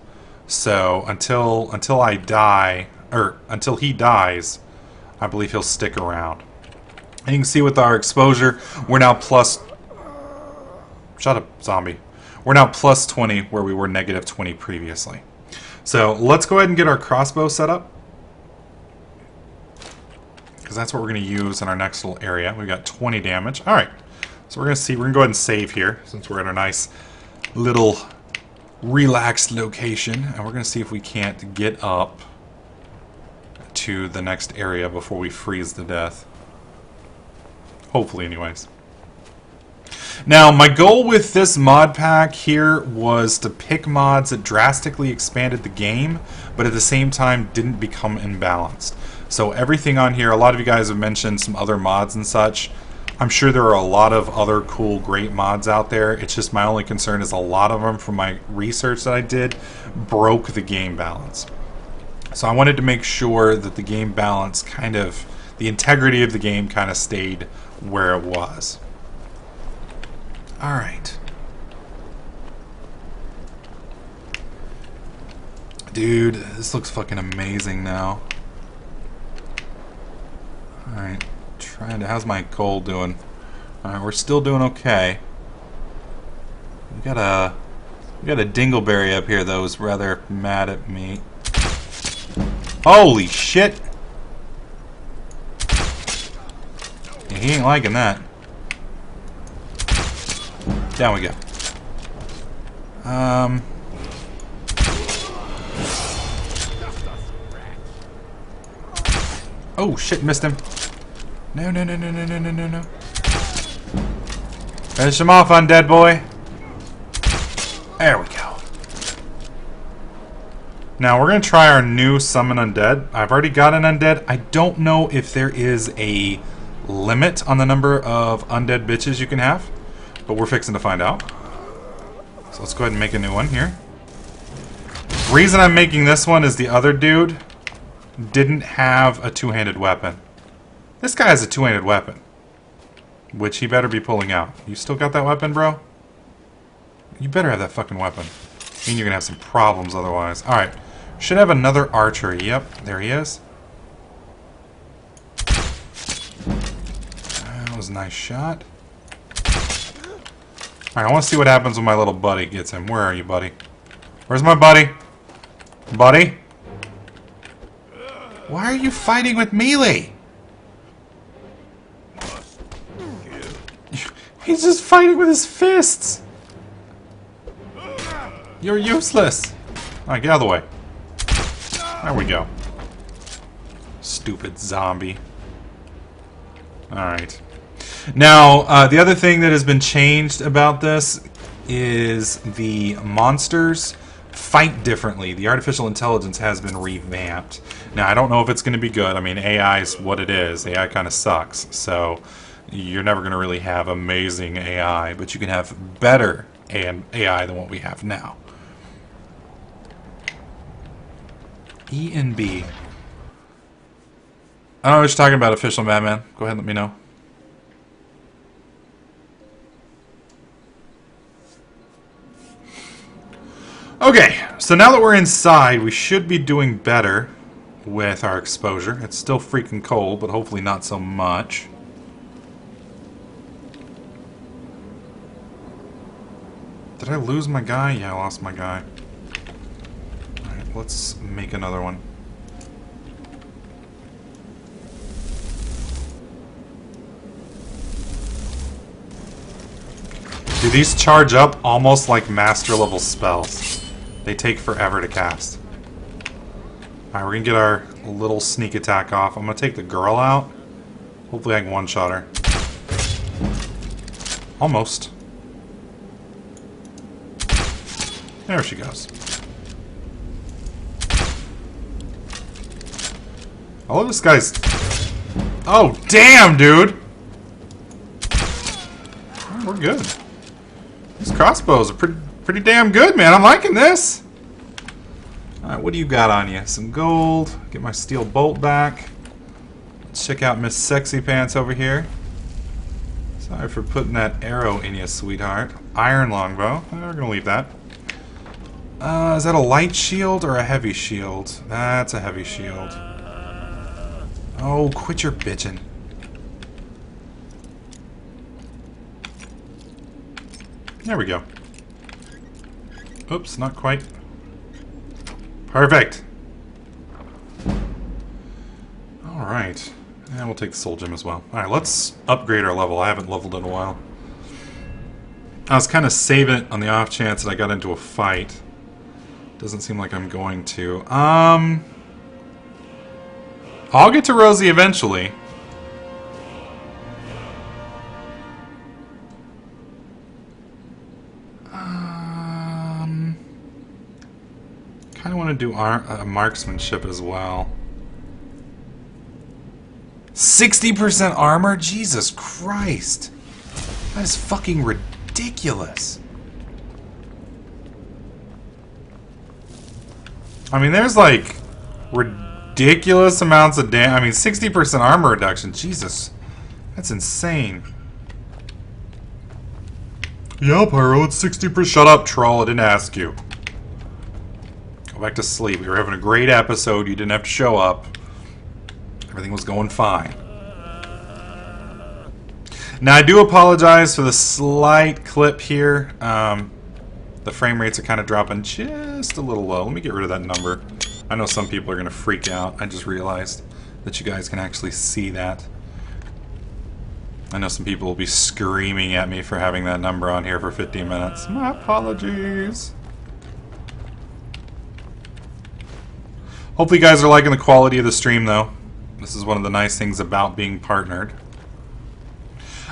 So until I die, or until he dies, I believe he'll stick around. And you can see with our exposure, we're now plus... Shut up, zombie. We're now plus 20 where we were negative 20 previously. So let's go ahead and get our crossbow set up, because that's what we're going to use in our next little area. We've got 20 damage. Alright, so we're going to see, we're going to go ahead and save here, since we're in a nice little relaxed location. And we're going to see if we can't get up to the next area before we freeze to death. Hopefully, anyways. Now, my goal with this mod pack here was to pick mods that drastically expanded the game, but at the same time didn't become imbalanced. So everything on here, a lot of you guys have mentioned some other mods and such. I'm sure there are a lot of other cool, great mods out there. It's just my only concern is a lot of them, from my research that I did, broke the game balance. So I wanted to make sure that the game balance kind of, the integrity of the game kind of stayed where it was. Alright. Dude, this looks fucking amazing now. Alright. How's my gold doing? Alright, we're still doing okay. We got a dingleberry up here though, who's rather mad at me. Holy shit! Yeah, he ain't liking that. Down we go. Oh shit, missed him. No. Finish him off, undead boy. There we go. Now we're going to try our new summon undead. I've already got an undead. I don't know if there is a limit on the number of undead bitches you can have, but we're fixing to find out. So let's go ahead and make a new one here. The reason I'm making this one is the other dude didn't have a two-handed weapon. This guy has a two-handed weapon, which he better be pulling out. You still got that weapon, bro? You better have that fucking weapon. I mean, you're gonna have some problems otherwise. Alright. Should have another archer. Yep, there he is. That was a nice shot. Alright, I want to see what happens when my little buddy gets him. Where are you, buddy? Where's my buddy? Buddy? Why are you fighting with melee? He's just fighting with his fists. You're useless. Alright, get out of the way. There we go. Stupid zombie. Alright. Now, the other thing that has been changed about this is the monsters fight differently. The artificial intelligence has been revamped. Now, I don't know if it's going to be good. I mean, AI is what it is. AI kind of sucks. So, you're never going to really have amazing AI, but you can have better AI than what we have now. E and B. I don't know what you're talking about, official madman. Go ahead and let me know. Okay, so now that we're inside, we should be doing better with our exposure. It's still freaking cold, but hopefully not so much. Did I lose my guy? Yeah, I lost my guy. Alright, let's make another one. Do these charge up almost like master level spells? They take forever to cast. Alright, we're gonna get our little sneak attack off. I'm gonna take the girl out. Hopefully I can one-shot her. Almost. There she goes. I love this guy's... Oh, damn, dude! Oh, we're good. These crossbows are pretty damn good, man. I'm liking this. Alright, what do you got on you? Some gold. Get my steel bolt back. Let's check out Miss Sexy Pants over here. Sorry for putting that arrow in you, sweetheart. Iron longbow. We're gonna leave that. Is that a light shield or a heavy shield? That's a heavy shield. Oh, quit your bitching. There we go. Oops, not quite. Perfect. Alright. And we'll take the soul gem as well. Alright, let's upgrade our level. I haven't leveled in a while. I was kind of saving it on the off chance that I got into a fight. Doesn't seem like I'm going to. I'll get to Rosie eventually. Kind of want to do marksmanship as well. 60% armor? Jesus Christ. That is fucking ridiculous. I mean, there's like ridiculous amounts of damage. I mean, 60% armor reduction. Jesus. That's insane. Yeah, Pyro, it's 60%. Shut up, troll. I didn't ask you. Go back to sleep. We were having a great episode. You didn't have to show up. Everything was going fine. Now, I do apologize for the slight clip here. The frame rates are kind of dropping just a little low. Let me get rid of that number. I know some people are going to freak out. I just realized that you guys can actually see that. I know some people will be screaming at me for having that number on here for 15 minutes. My apologies. Hopefully you guys are liking the quality of the stream, though. This is one of the nice things about being partnered.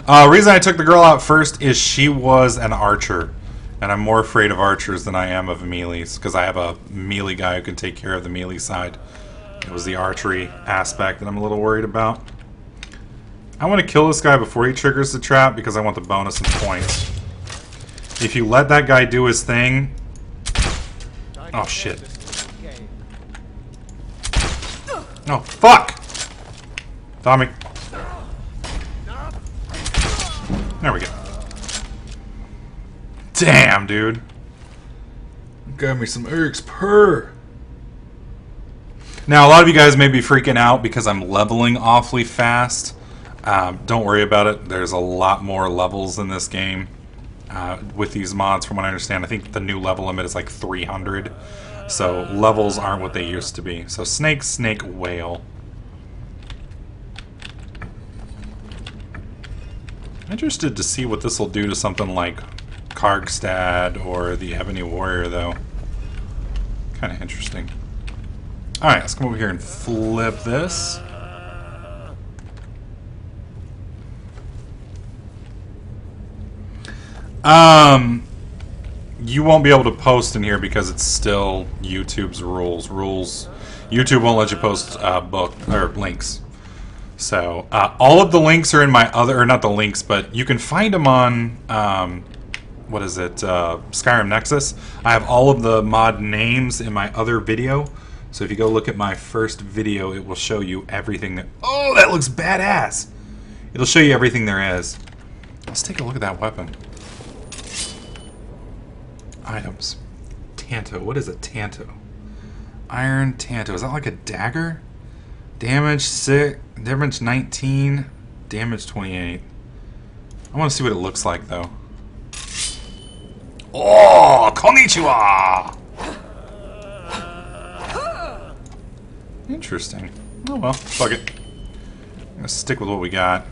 Reason I took the girl out first is she was an archer. And I'm more afraid of archers than I am of melees, because I have a melee guy who can take care of the melee side. It was the archery aspect that I'm a little worried about. I want to kill this guy before he triggers the trap, because I want the bonus and points. If you let that guy do his thing... Oh, shit. No, fuck! Tommy. There we go. Damn, dude. Got me some XP. Now, a lot of you guys may be freaking out because I'm leveling awfully fast. Don't worry about it. There's a lot more levels in this game with these mods, from what I understand. I think the new level limit is like 300. So levels aren't what they used to be. So snake, snake, whale. I'm interested to see what this will do to something like Kargstad or the Ebony Warrior, though. Kind of interesting. Alright, let's come over here and flip this. You won't be able to post in here because it's still YouTube's rules. YouTube won't let you post book or links. So all of the links are in my other, or not the links, but you can find them on what is it? Skyrim Nexus. I have all of the mod names in my other video. So if you go look at my first video, it will show you everything that... Oh, that looks badass! It'll show you everything there is. Let's take a look at that weapon. Items. Tanto. What is a Tanto? Iron Tanto. Is that like a dagger? Damage 6. Damage 19. Damage 28. I want to see what it looks like, though. Oh! Konnichiwa! Interesting. Oh well, fuck it. I'm gonna stick with what we got.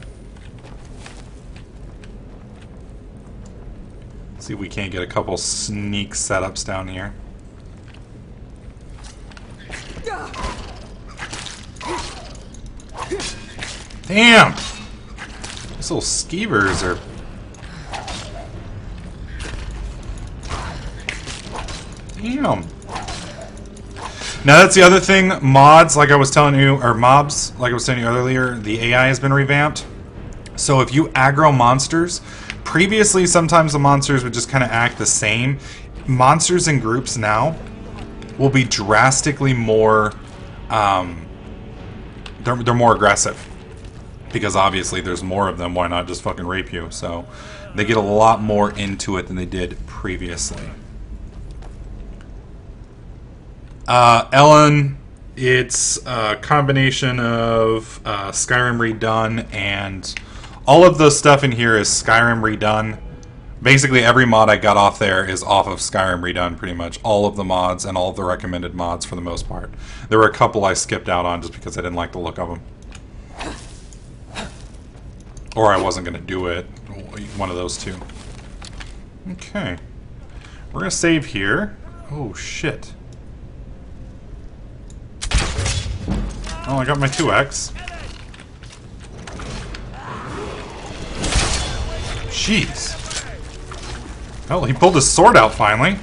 See if we can't get a couple sneak setups down here. Damn! These little skeevers are... Damn! Now that's the other thing, mods, like I was telling you, or mobs, like I was telling you earlier, the AI has been revamped. So if you aggro monsters, previously sometimes the monsters would just kind of act the same. Monsters in groups now will be drastically more, they're more aggressive. Because obviously there's more of them, why not just fucking rape you? So they get a lot more into it than they did previously. Ellen, it's a combination of Skyrim Redone, and all of the stuff in here is Skyrim Redone. Basically every mod I got off there is off of Skyrim Redone, pretty much. All of the mods and all of the recommended mods for the most part. There were a couple I skipped out on just because I didn't like the look of them. Or I wasn't going to do it. One of those two. Okay. We're going to save here. Oh, shit. Oh, I got my 2x. Jeez. Well, he pulled his sword out finally.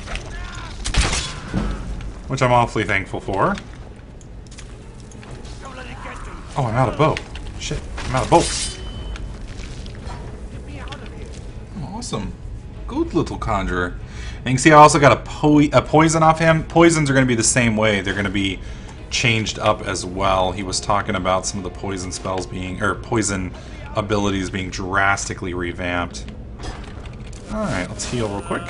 Which I'm awfully thankful for. Oh, I'm out of bow. Shit, I'm out of bolts. Awesome. Good little conjurer. And you can see I also got a poison off him. Poisons are going to be the same way. They're going to be changed up as well. He was talking about some of the poison spells being, or poison abilities being drastically revamped. Alright, let's heal real quick.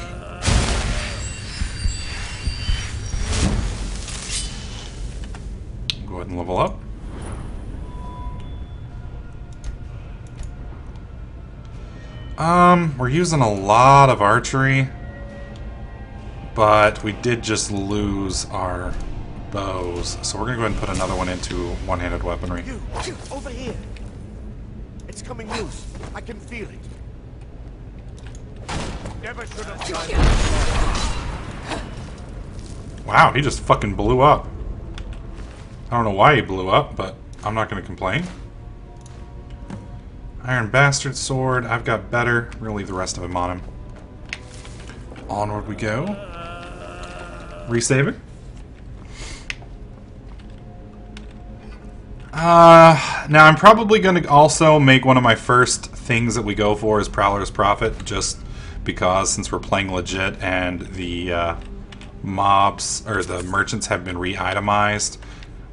Go ahead and level up. We're using a lot of archery, but we did just lose our bows, so we're gonna go ahead and put another one into one-handed weaponry. You, over here. It's coming loose. I can feel it. Never should have done. Wow, he just fucking blew up. I don't know why he blew up, but I'm not gonna complain. Iron Bastard Sword, I've got better. We're gonna leave the rest of him on him. Onward we go. Resaving. Now I'm probably gonna also make one of my first things that we go for is Prowler's Prophet, just because since we're playing legit and the mobs, or the merchants have been re-itemized.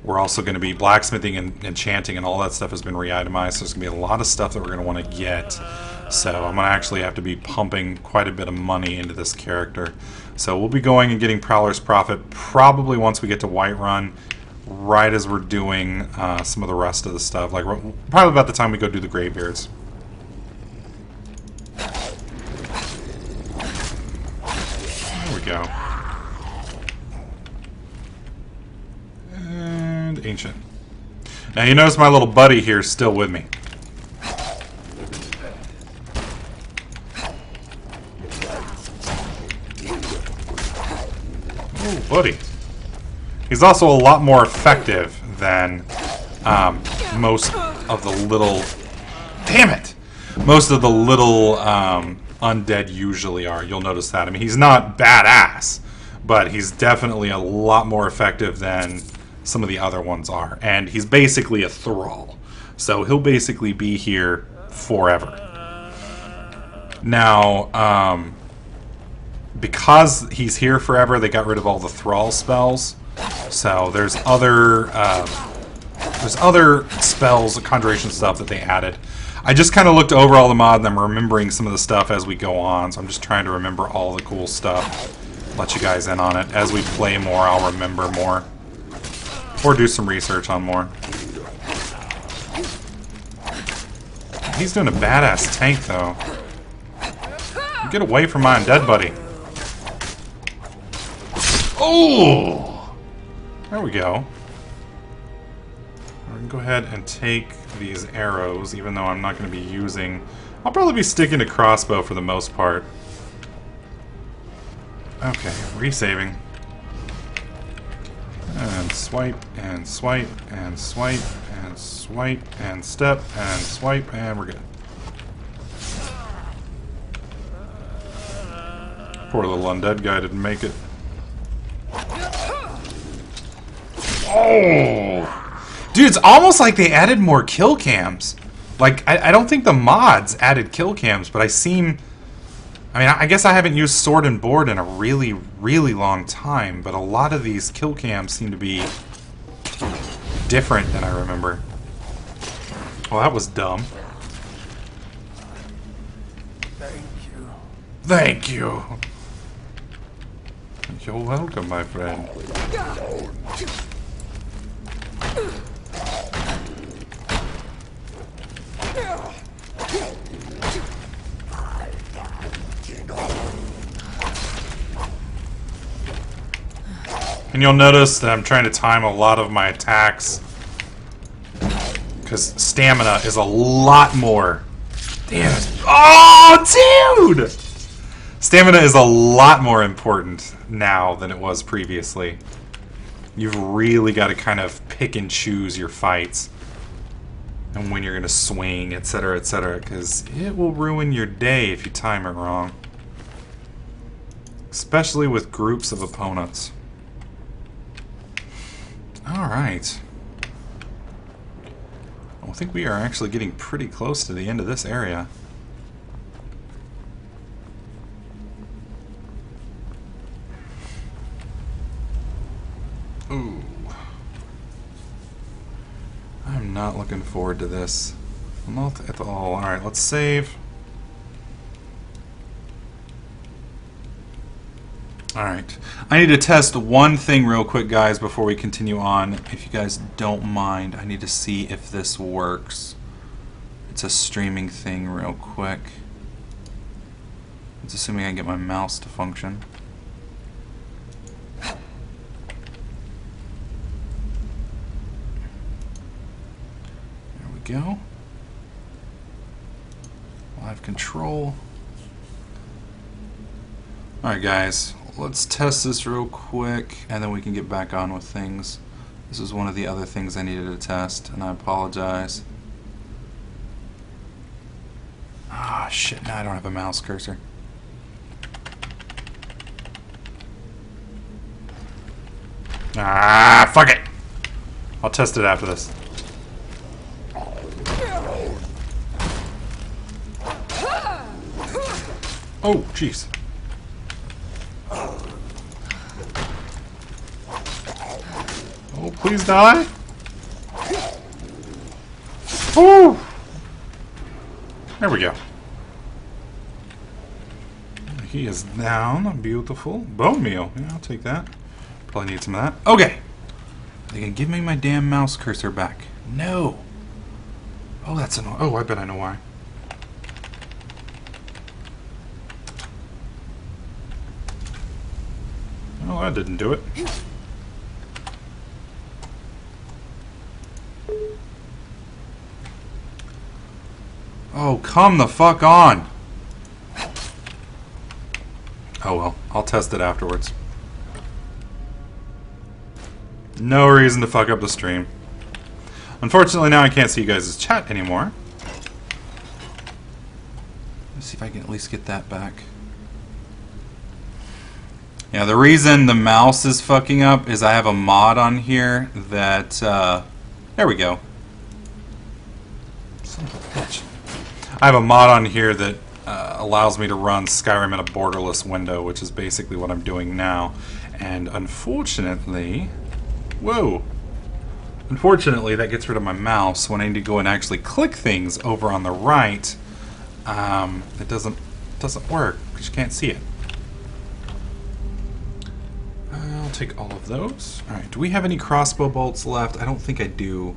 We're also going to be blacksmithing and enchanting and all that stuff has been re-itemized, so there's going to be a lot of stuff that we're going to want to get. So I'm going to actually have to be pumping quite a bit of money into this character. So we'll be going and getting Prowler's Prophet probably once we get to Whiterun, right as we're doing some of the rest of the stuff. Like probably about the time we go do the graveyards. There we go. Ancient. Now you notice my little buddy here is still with me. Oh, buddy. He's also a lot more effective than most of the little... Damn it! Most of the little undead usually are. You'll notice that. I mean, he's not badass, but he's definitely a lot more effective than some of the other ones are. And he's basically a thrall. So he'll basically be here forever. Now, because he's here forever, they got rid of all the thrall spells. So there's other spells, conjuration stuff that they added. I just kind of looked over all the mod and I'm remembering some of the stuff as we go on. So I'm just trying to remember all the cool stuff. Let you guys in on it. As we play more, I'll remember more. Or do some research on more. He's doing a badass tank, though. Get away from my undead buddy. Oh! There we go. I'm going to go ahead and take these arrows, even though I'm not going to be using... I'll probably be sticking to crossbow for the most part. Okay, resaving. And swipe, and swipe, and swipe, and swipe, and step, and swipe, and we're good. Poor little undead guy didn't make it. Oh! Dude, it's almost like they added more kill cams. Like, I don't think the mods added kill cams, but I mean, I guess I haven't used Sword and Board in a really, really long time, but a lot of these kill cams seem to be different than I remember. Well, that was dumb. Thank you. Thank you. You're welcome, my friend. And you'll notice that I'm trying to time a lot of my attacks because stamina is a lot more. Damn it. Oh, dude! Stamina is a lot more important now than it was previously. You've really got to kind of pick and choose your fights. And when you're going to swing, etc., etc., because it will ruin your day if you time it wrong. Especially with groups of opponents. Alright. I think we are actually getting pretty close to the end of this area. Ooh. I'm not looking forward to this. Not at all. Alright, let's save. Alright. I need to test one thing real quick, guys, before we continue on. If you guys don't mind, I need to see if this works. It's a streaming thing real quick. It's assuming I can get my mouse to function. There we go. Live control. Alright, guys. Let's test this real quick, and then we can get back on with things. This is one of the other things I needed to test, and I apologize. Ah, shit, now I don't have a mouse cursor. Ah, fuck it! I'll test it after this. Oh, jeez. Oh, please die. Woo! There we go. He is down. Beautiful. Bone meal. Yeah, I'll take that. Probably need some of that. Okay. They can give me my damn mouse cursor back. No. Oh, that's annoying. Oh, I bet I know why. Oh, that didn't do it. Oh, come the fuck on! Oh well, I'll test it afterwards. No reason to fuck up the stream. Unfortunately, now I can't see you guys' chat anymore. Let's see if I can at least get that back. Yeah, the reason the mouse is fucking up is I have a mod on here that, there we go. Son of a bitch. I have a mod on here that allows me to run Skyrim in a borderless window, which is basically what I'm doing now. And unfortunately... Whoa! Unfortunately, that gets rid of my mouse. When I need to go and actually click things over on the right, it doesn't work, because you can't see it. I'll take all of those. Alright, do we have any crossbow bolts left? I don't think I do.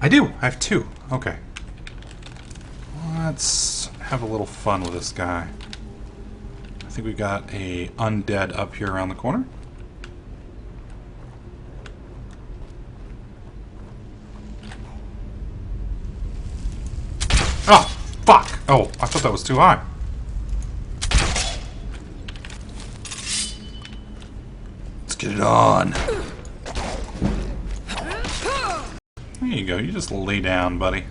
I do! I have 2. Okay. Let's have a little fun with this guy. I think we've got a undead up here around the corner. Oh, fuck! Oh, I thought that was too high. Let's get it on. There you go, you just lay down, buddy.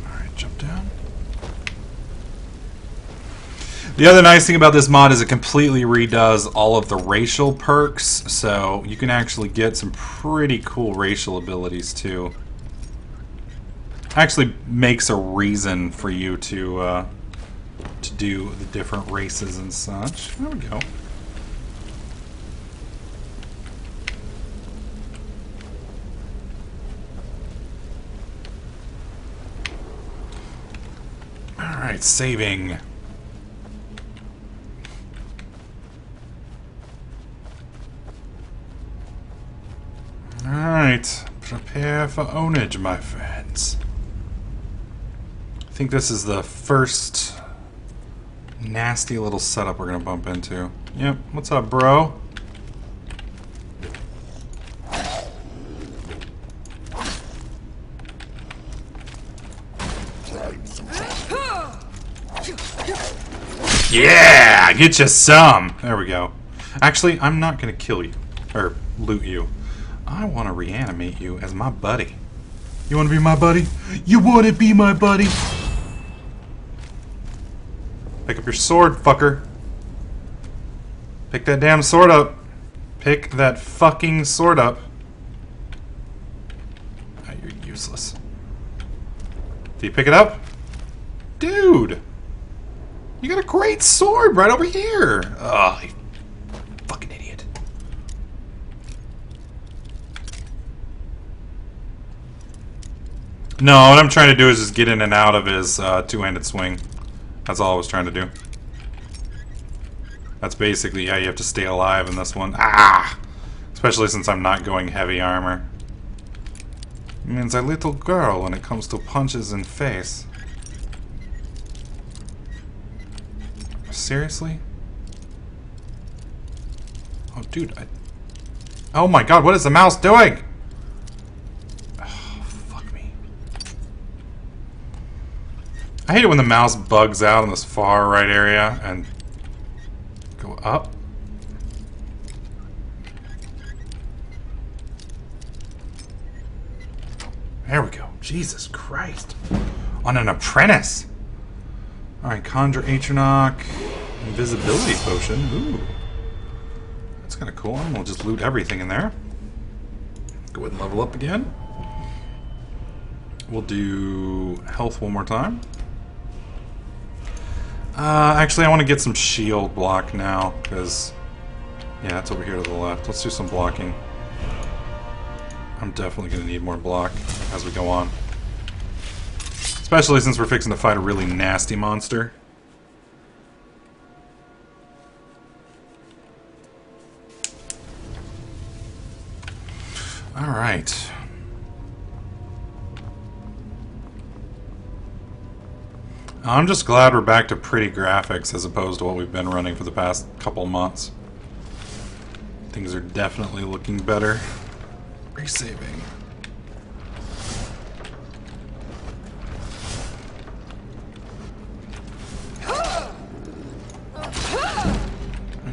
Alright, jump down. The other nice thing about this mod is it completely redoes all of the racial perks, so you can actually get some pretty cool racial abilities too. Actually makes a reason for you to do the different races and such. There we go. Alright, saving. Alright, prepare for ownage, my friends. I think this is the first nasty little setup we're gonna bump into. Yep, what's up, bro? Yeah, get you some. There we go. Actually, I'm not going to kill you. Or loot you. I want to reanimate you as my buddy. You want to be my buddy? You want to be my buddy? Pick up your sword, fucker. Pick that damn sword up. Pick that fucking sword up. Oh, you're useless. Do you pick it up? Dude! You got a great sword right over here! Ugh, you fucking idiot. No, what I'm trying to do is just get in and out of his two-handed swing. That's all I was trying to do. That's basically how you have to stay alive in this one. Ah! Especially since I'm not going heavy armor. It means a little girl when it comes to punches in face. Seriously? Oh, dude, oh my god, what is the mouse doing? Oh, fuck me. I hate it when the mouse bugs out in this far right area and go up. There we go. Jesus Christ. On an apprentice. Alright, conjuration, invisibility potion. Ooh. That's kind of cool. And we'll just loot everything in there. Go ahead and level up again. We'll do health one more time. Actually, I want to get some shield block now, because... yeah, it's over here to the left. Let's do some blocking. I'm definitely going to need more block as we go on. Especially since we're fixing to fight a really nasty monster. Alright. I'm just glad we're back to pretty graphics as opposed to what we've been running for the past couple months. Things are definitely looking better. Resaving.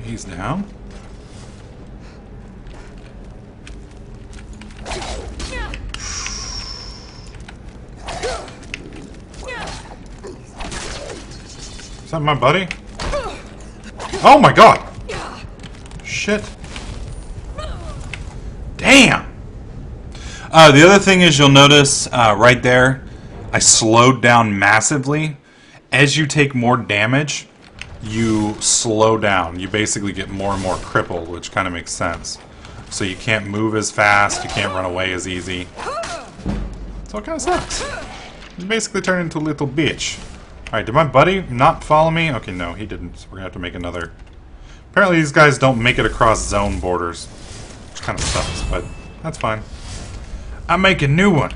He's down. Is that my buddy? Oh my god! Shit. Damn! The other thing is you'll notice right there, I slowed down massively. As you take more damage, you slow down. You basically get more and more crippled, which kind of makes sense. So you can't move as fast, you can't run away as easy. So it kind of sucks. You basically turn into a little bitch. Alright, did my buddy not follow me? Okay, no, he didn't. So we're going to have to make another. Apparently these guys don't make it across zone borders. Which kind of sucks, but that's fine. I make a new one.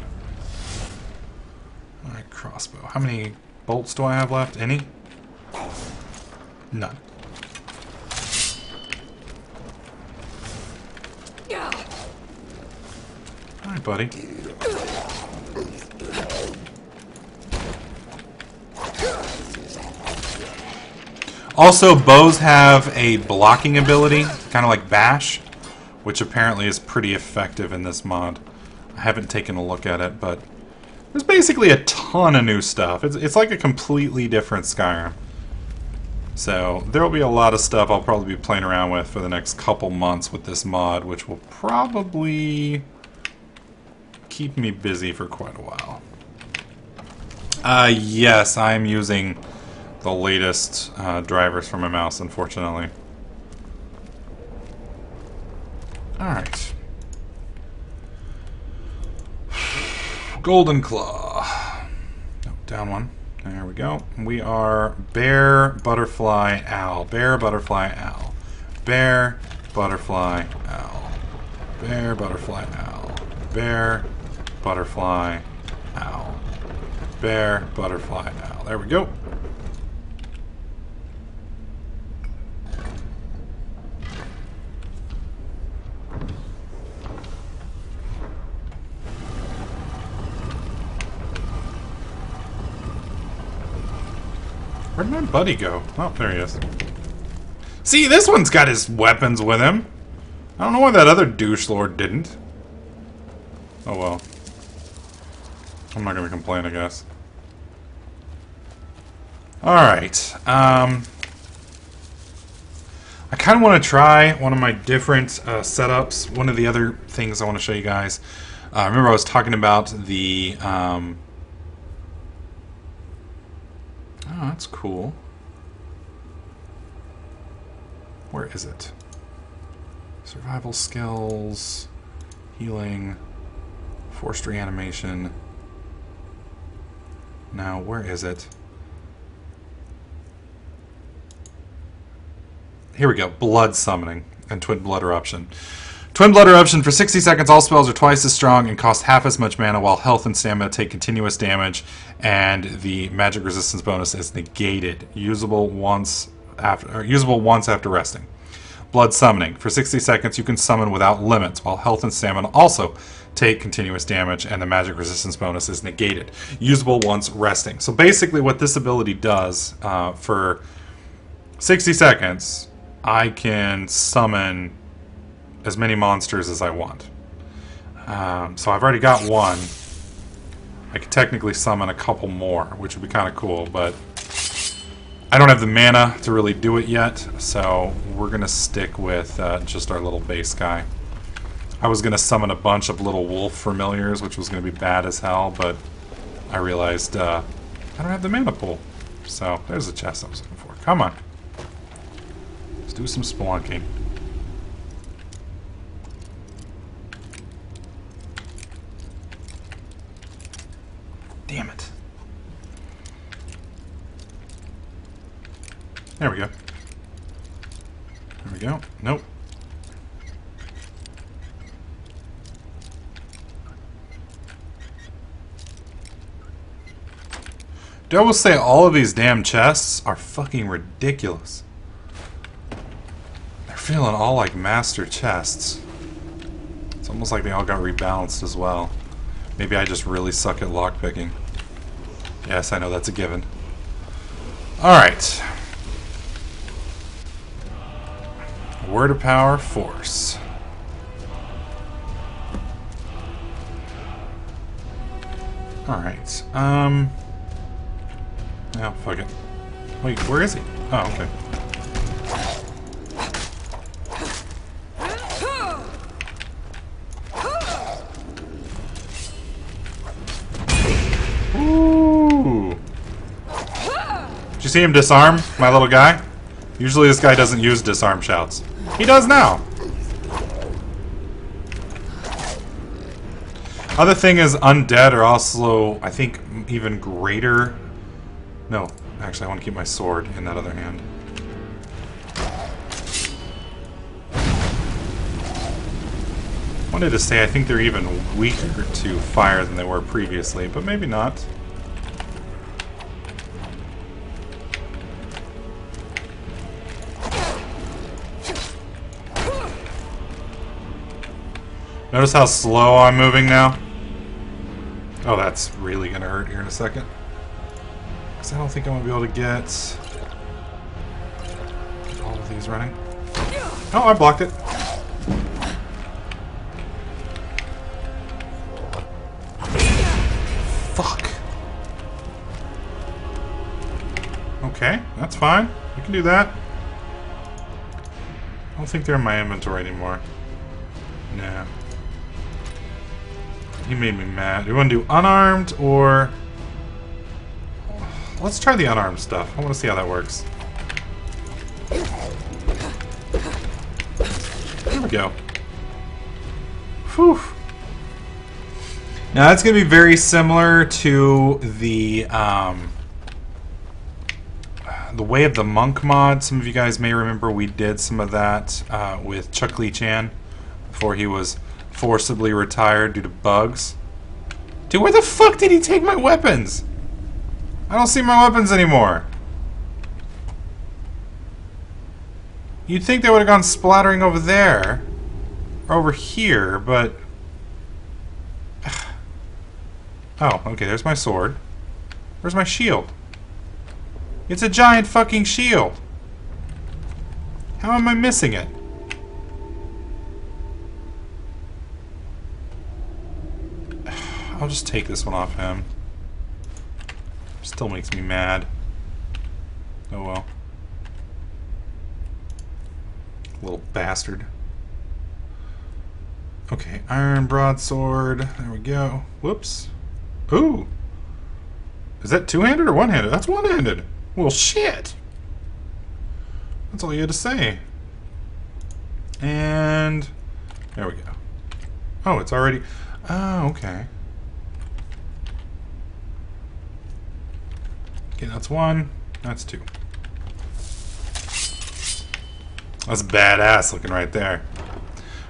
Alright, crossbow. How many bolts do I have left? Any? None. Alright, buddy. Also, bows have a blocking ability, kind of like Bash, which apparently is pretty effective in this mod. I haven't taken a look at it, but there's basically a ton of new stuff. It's like a completely different Skyrim. So there will be a lot of stuff I'll probably be playing around with for the next couple months with this mod, which will probably keep me busy for quite a while. Yes, I'm using the latest drivers for my mouse, unfortunately. Alright. Golden Claw. Oh, down one. There we go. We are Bear, Butterfly, Owl. Bear, Butterfly, Owl. Bear, Butterfly, Owl. Bear, Butterfly, Owl. Bear, Butterfly, Owl. Bear, Butterfly, Owl. There we go. Where'd my buddy go? Oh, there he is. See, this one's got his weapons with him. I don't know why that other douche lord didn't. Oh well. I'm not gonna complain, I guess. Alright. I kind of want to try one of my different setups. One of the other things I want to show you guys. Remember I was talking about the... oh, that's cool. Where is it? Survival skills, healing, forced reanimation. Now, where is it? Here we go. Blood summoning and twin blood eruption. Twin blood eruption for 60 seconds. All spells are twice as strong and cost half as much mana, while health and stamina take continuous damage, and the magic resistance bonus is negated. Usable once after resting. Blood summoning. For 60 seconds, you can summon without limits, while health and stamina also take continuous damage, and the magic resistance bonus is negated. Usable once resting. So basically what this ability does, for 60 seconds, I can summon as many monsters as I want. So I've already got one. I could technically summon a couple more, which would be kind of cool, but I don't have the mana to really do it yet, so we're going to stick with just our little base guy. I was going to summon a bunch of little wolf familiars, which was going to be bad as hell, but I realized I don't have the mana pool. So there's the chest I was looking for. Come on. Let's do some spelunking. Damn it. There we go. There we go. Nope. Dude, I will say all of these damn chests are fucking ridiculous. They're feeling all like master chests. It's almost like they all got rebalanced as well. Maybe I just really suck at lockpicking. Yes, I know that's a given. Alright. Word of power, force. Alright, oh, fuck it. Wait, where is he? Oh, okay. Ooh. Did you see him disarm my little guy? Usually this guy doesn't use disarm shouts. He does now. Other thing is, undead are also, I think, even greater. No, actually I want to keep my sword in that other hand. I wanted to say I think they're even weaker to fire than they were previously, but maybe not. Notice how slow I'm moving now? Oh, that's really gonna hurt here in a second. Because I don't think I'm gonna be able to get all of these running. Oh, I blocked it. Fuck. Okay, that's fine. We can do that. I don't think they're in my inventory anymore. Nah. He made me mad. Do we want to do unarmed or... Let's try the unarmed stuff. I want to see how that works. There we go. Whew. Now that's going to be very similar to the Way of the Monk mod. Some of you guys may remember we did some of that with Chuck Lee Chan before he was forcibly retired due to bugs. Dude, where the fuck did he take my weapons? I don't see my weapons anymore. You'd think they would have gone splattering over there. Or over here, but... Oh, okay, there's my sword. Where's my shield? It's a giant fucking shield. How am I missing it? I'll just take this one off him. Still makes me mad. Oh well. Little bastard. Okay, iron broadsword. There we go. Whoops. Ooh. Is that two-handed or one-handed? That's one-handed. Well, shit. That's all you had to say. And there we go. Oh, it's already... Oh, okay. Okay, that's one. That's two. That's badass looking right there.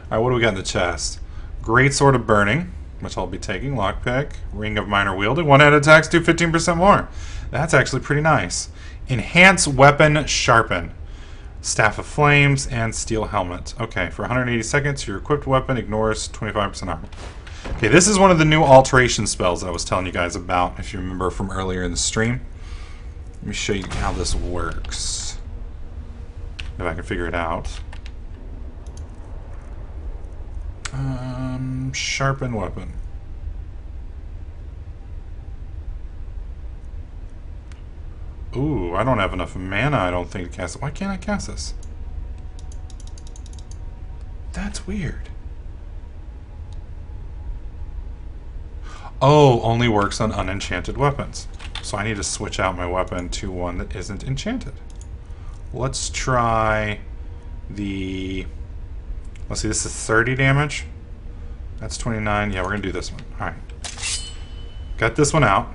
Alright, what do we got in the chest? Great Sword of Burning, which I'll be taking. Lockpick. Ring of Minor Wielding. One-handed attacks do 15% more. That's actually pretty nice. Enhance Weapon Sharpen. Staff of Flames and Steel Helmet. Okay, for 180 seconds, your equipped weapon ignores 25% armor. Okay, this is one of the new alteration spells that I was telling you guys about, if you remember from earlier in the stream. Let me show you how this works. If I can figure it out. Sharpen weapon. Ooh, I don't have enough mana, I don't think, to cast it. Why can't I cast this? That's weird. Oh, only works on unenchanted weapons. So I need to switch out my weapon to one that isn't enchanted. Let's try the... Let's see, this is 30 damage. That's 29. Yeah, we're going to do this one. Alright. Got this one out.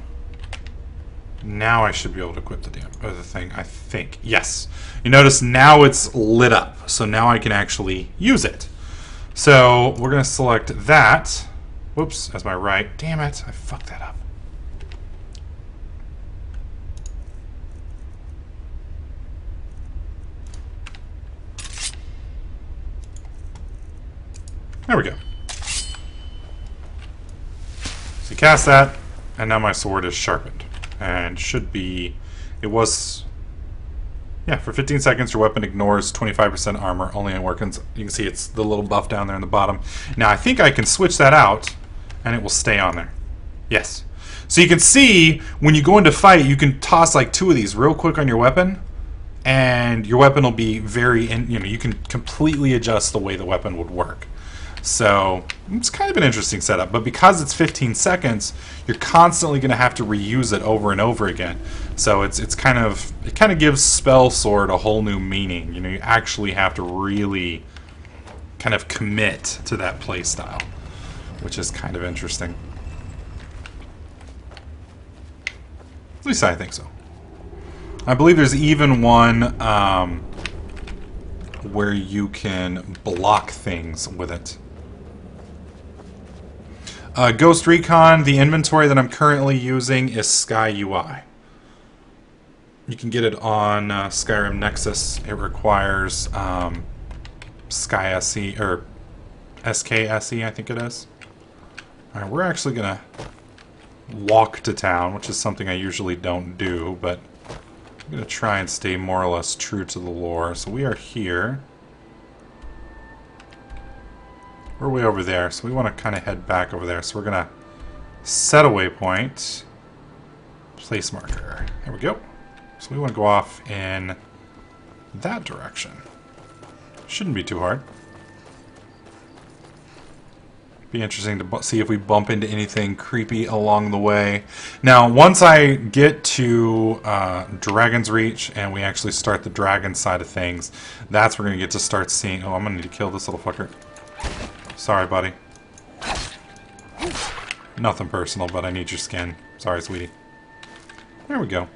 Now I should be able to equip the thing, I think. Yes. You notice now it's lit up. So now I can actually use it. So we're going to select that. Whoops, as my right. Damn it, I fucked that up. There we go. So you cast that, and now my sword is sharpened. And should be... It was... Yeah, for 15 seconds your weapon ignores 25% armor, only in weapons. You can see it's the little buff down there in the bottom. Now I think I can switch that out, and it will stay on there. Yes. So you can see, when you go into fight, you can toss like 2 of these real quick on your weapon, and your weapon will be very... you can completely adjust the way the weapon would work. So it's kind of an interesting setup, but because it's 15 seconds, you're constantly going to have to reuse it over and over again. So it kind of gives Spell Sword a whole new meaning. You actually have to really kind of commit to that play style, which is kind of interesting. At least I think so. I believe there's even one where you can block things with it. Ghost Recon, the inventory that I'm currently using is Sky UI. You can get it on Skyrim Nexus. It requires Sky SE, or SKSE, I think it is. Alright, we're actually going to walk to town, which is something I usually don't do, but I'm going to try and stay more or less true to the lore. So we are here. We're way over there, so we want to kind of head back over there. So we're going to set a waypoint. Place marker. There we go. So we want to go off in that direction. Shouldn't be too hard. Be interesting to see if we bump into anything creepy along the way. Now, once I get to Dragon's Reach and we actually start the dragon side of things, that's where we're going to get to start seeing... Oh, I'm going to need to kill this little fucker. Sorry, buddy. Nothing personal, but I need your skin. Sorry, sweetie. There we go.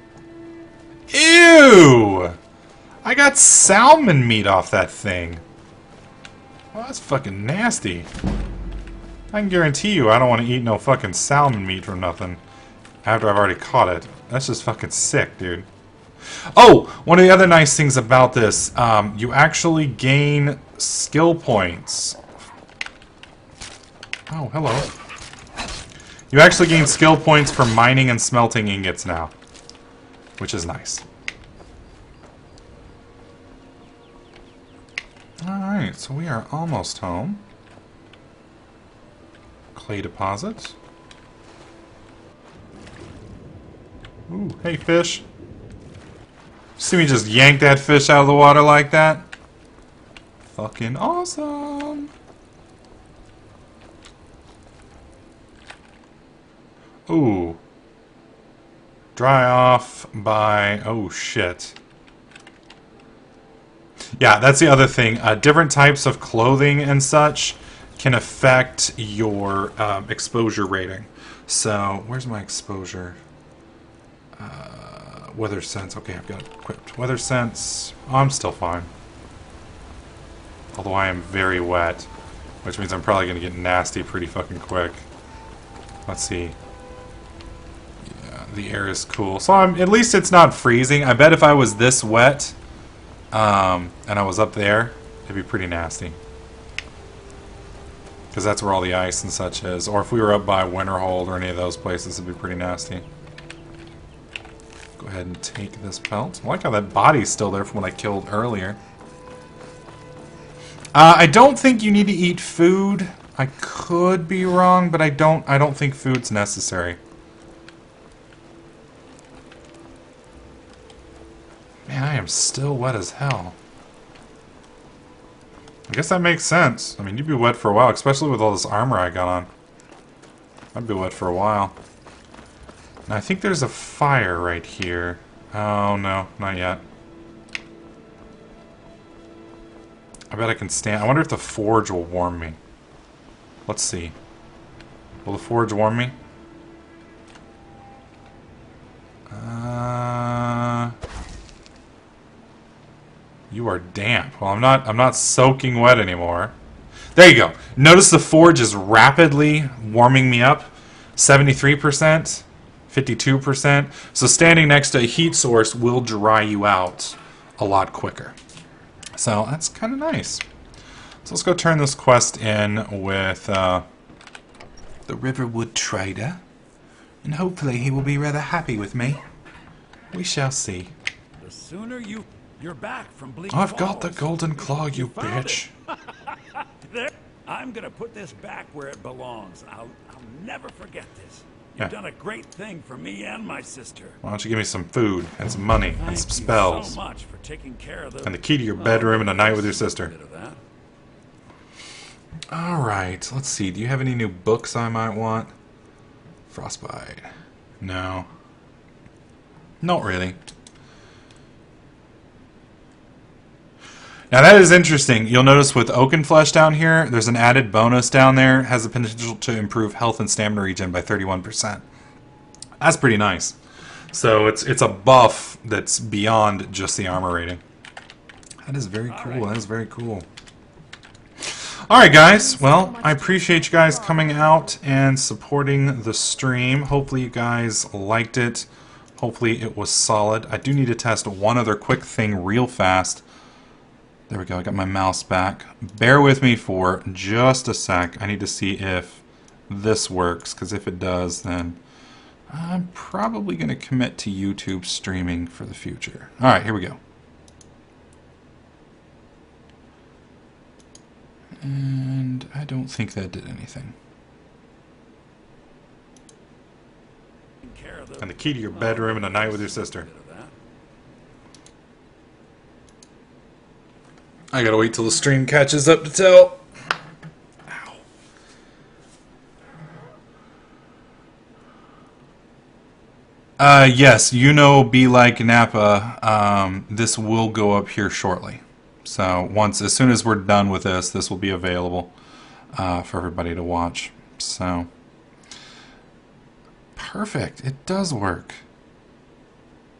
Ew! I got salmon meat off that thing. Well, that's fucking nasty. I can guarantee you I don't want to eat no fucking salmon meat from nothing after I've already caught it. That's just fucking sick, dude. Oh! One of the other nice things about this, you actually gain skill points. Oh, hello. You actually gain skill points for mining and smelting ingots now, which is nice. Alright, so we are almost home. Clay deposit. Ooh, hey fish. See me just yank that fish out of the water like that? Fucking awesome! Ooh. Dry off by... oh shit. Yeah, that's the other thing. Different types of clothing and such can affect your exposure rating. So, where's my exposure? Weather sense. Okay, I've got it equipped. Weather sense. Oh, I'm still fine. Although I am very wet, which means I'm probably going to get nasty pretty fucking quick. Let's see. Yeah, the air is cool. So at least it's not freezing. I bet if I was this wet, and I was up there, it'd be pretty nasty. Because that's where all the ice and such is. Or if we were up by Winterhold or any of those places, it'd be pretty nasty. Go ahead and take this pelt. I like how that body's still there from what I killed earlier. I don't think you need to eat food. I could be wrong, but I don't think food's necessary. Man, I am still wet as hell. I guess that makes sense. I mean, you'd be wet for a while, especially with all this armor I got on. I'd be wet for a while. Now, I think there's a fire right here. Oh, no, not yet. I bet I can stand... I wonder if the forge will warm me. Let's see. Will the forge warm me? You are damp. Well, I'm not soaking wet anymore. There you go. Notice the forge is rapidly warming me up. 73%, 52%. So standing next to a heat source will dry you out a lot quicker. So that's kind of nice. So let's go turn this quest in with the Riverwood Trader. And hopefully he will be rather happy with me. We shall see. The sooner you're back from Bleak I've got the Falls. golden claw, you found bitch. There. I'm gonna put this back where it belongs. I'll never forget this. Yeah. You've done a great thing for me and my sister. Why don't you give me some food and some money and Thank some you spells so much for taking care of and the key to your bedroom and a night with your sister. Bit of that. Alright, let's see. Do you have any new books I might want? Frostbite. No. Not really. Now that is interesting. You'll notice with Oakenflesh down here, there's an added bonus down there. It has the potential to improve health and stamina regen by 31%. That's pretty nice. So it's a buff that's beyond just the armor rating. That is very cool. That is very cool. Alright guys, well, I appreciate you guys coming out and supporting the stream. Hopefully you guys liked it. Hopefully it was solid. I do need to test one other quick thing real fast. There we go, I got my mouse back. Bear with me for just a sec. I need to see if this works, because if it does, then I'm probably going to commit to YouTube streaming for the future. Alright, here we go. And I don't think that did anything. And the key to your bedroom and a night with your sister. I gotta wait till the stream catches up to tell. Ow. Yes, you know, Be Like Napa. This will go up here shortly. So as soon as we're done with this will be available for everybody to watch. So perfect. It does work.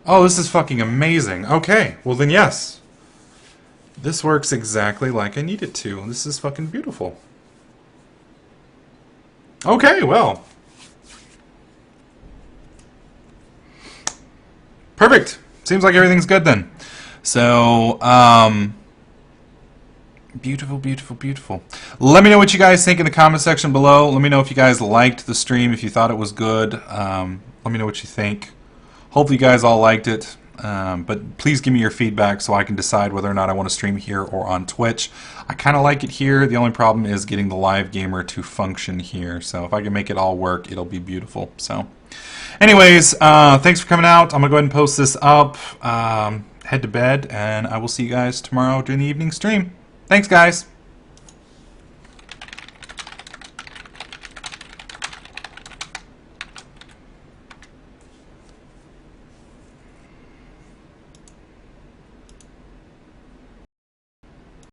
Oh, this is fucking amazing. Okay, well then yes. This works exactly like I need it to. This is fucking beautiful. Okay, well. Perfect. Seems like everything's good then. So, beautiful, beautiful, beautiful. Let me know what you guys think in the comment section below. Let me know if you guys liked the stream, if you thought it was good. Let me know what you think. Hopefully you guys all liked it. But please give me your feedback so I can decide whether or not I want to stream here or on Twitch. I kind of like it here. The only problem is getting the live gamer to function here. So if I can make it all work, it'll be beautiful. So anyways, thanks for coming out. I'm going to go ahead and post this up. Head to bed, and I will see you guys tomorrow during the evening stream. Thanks, guys.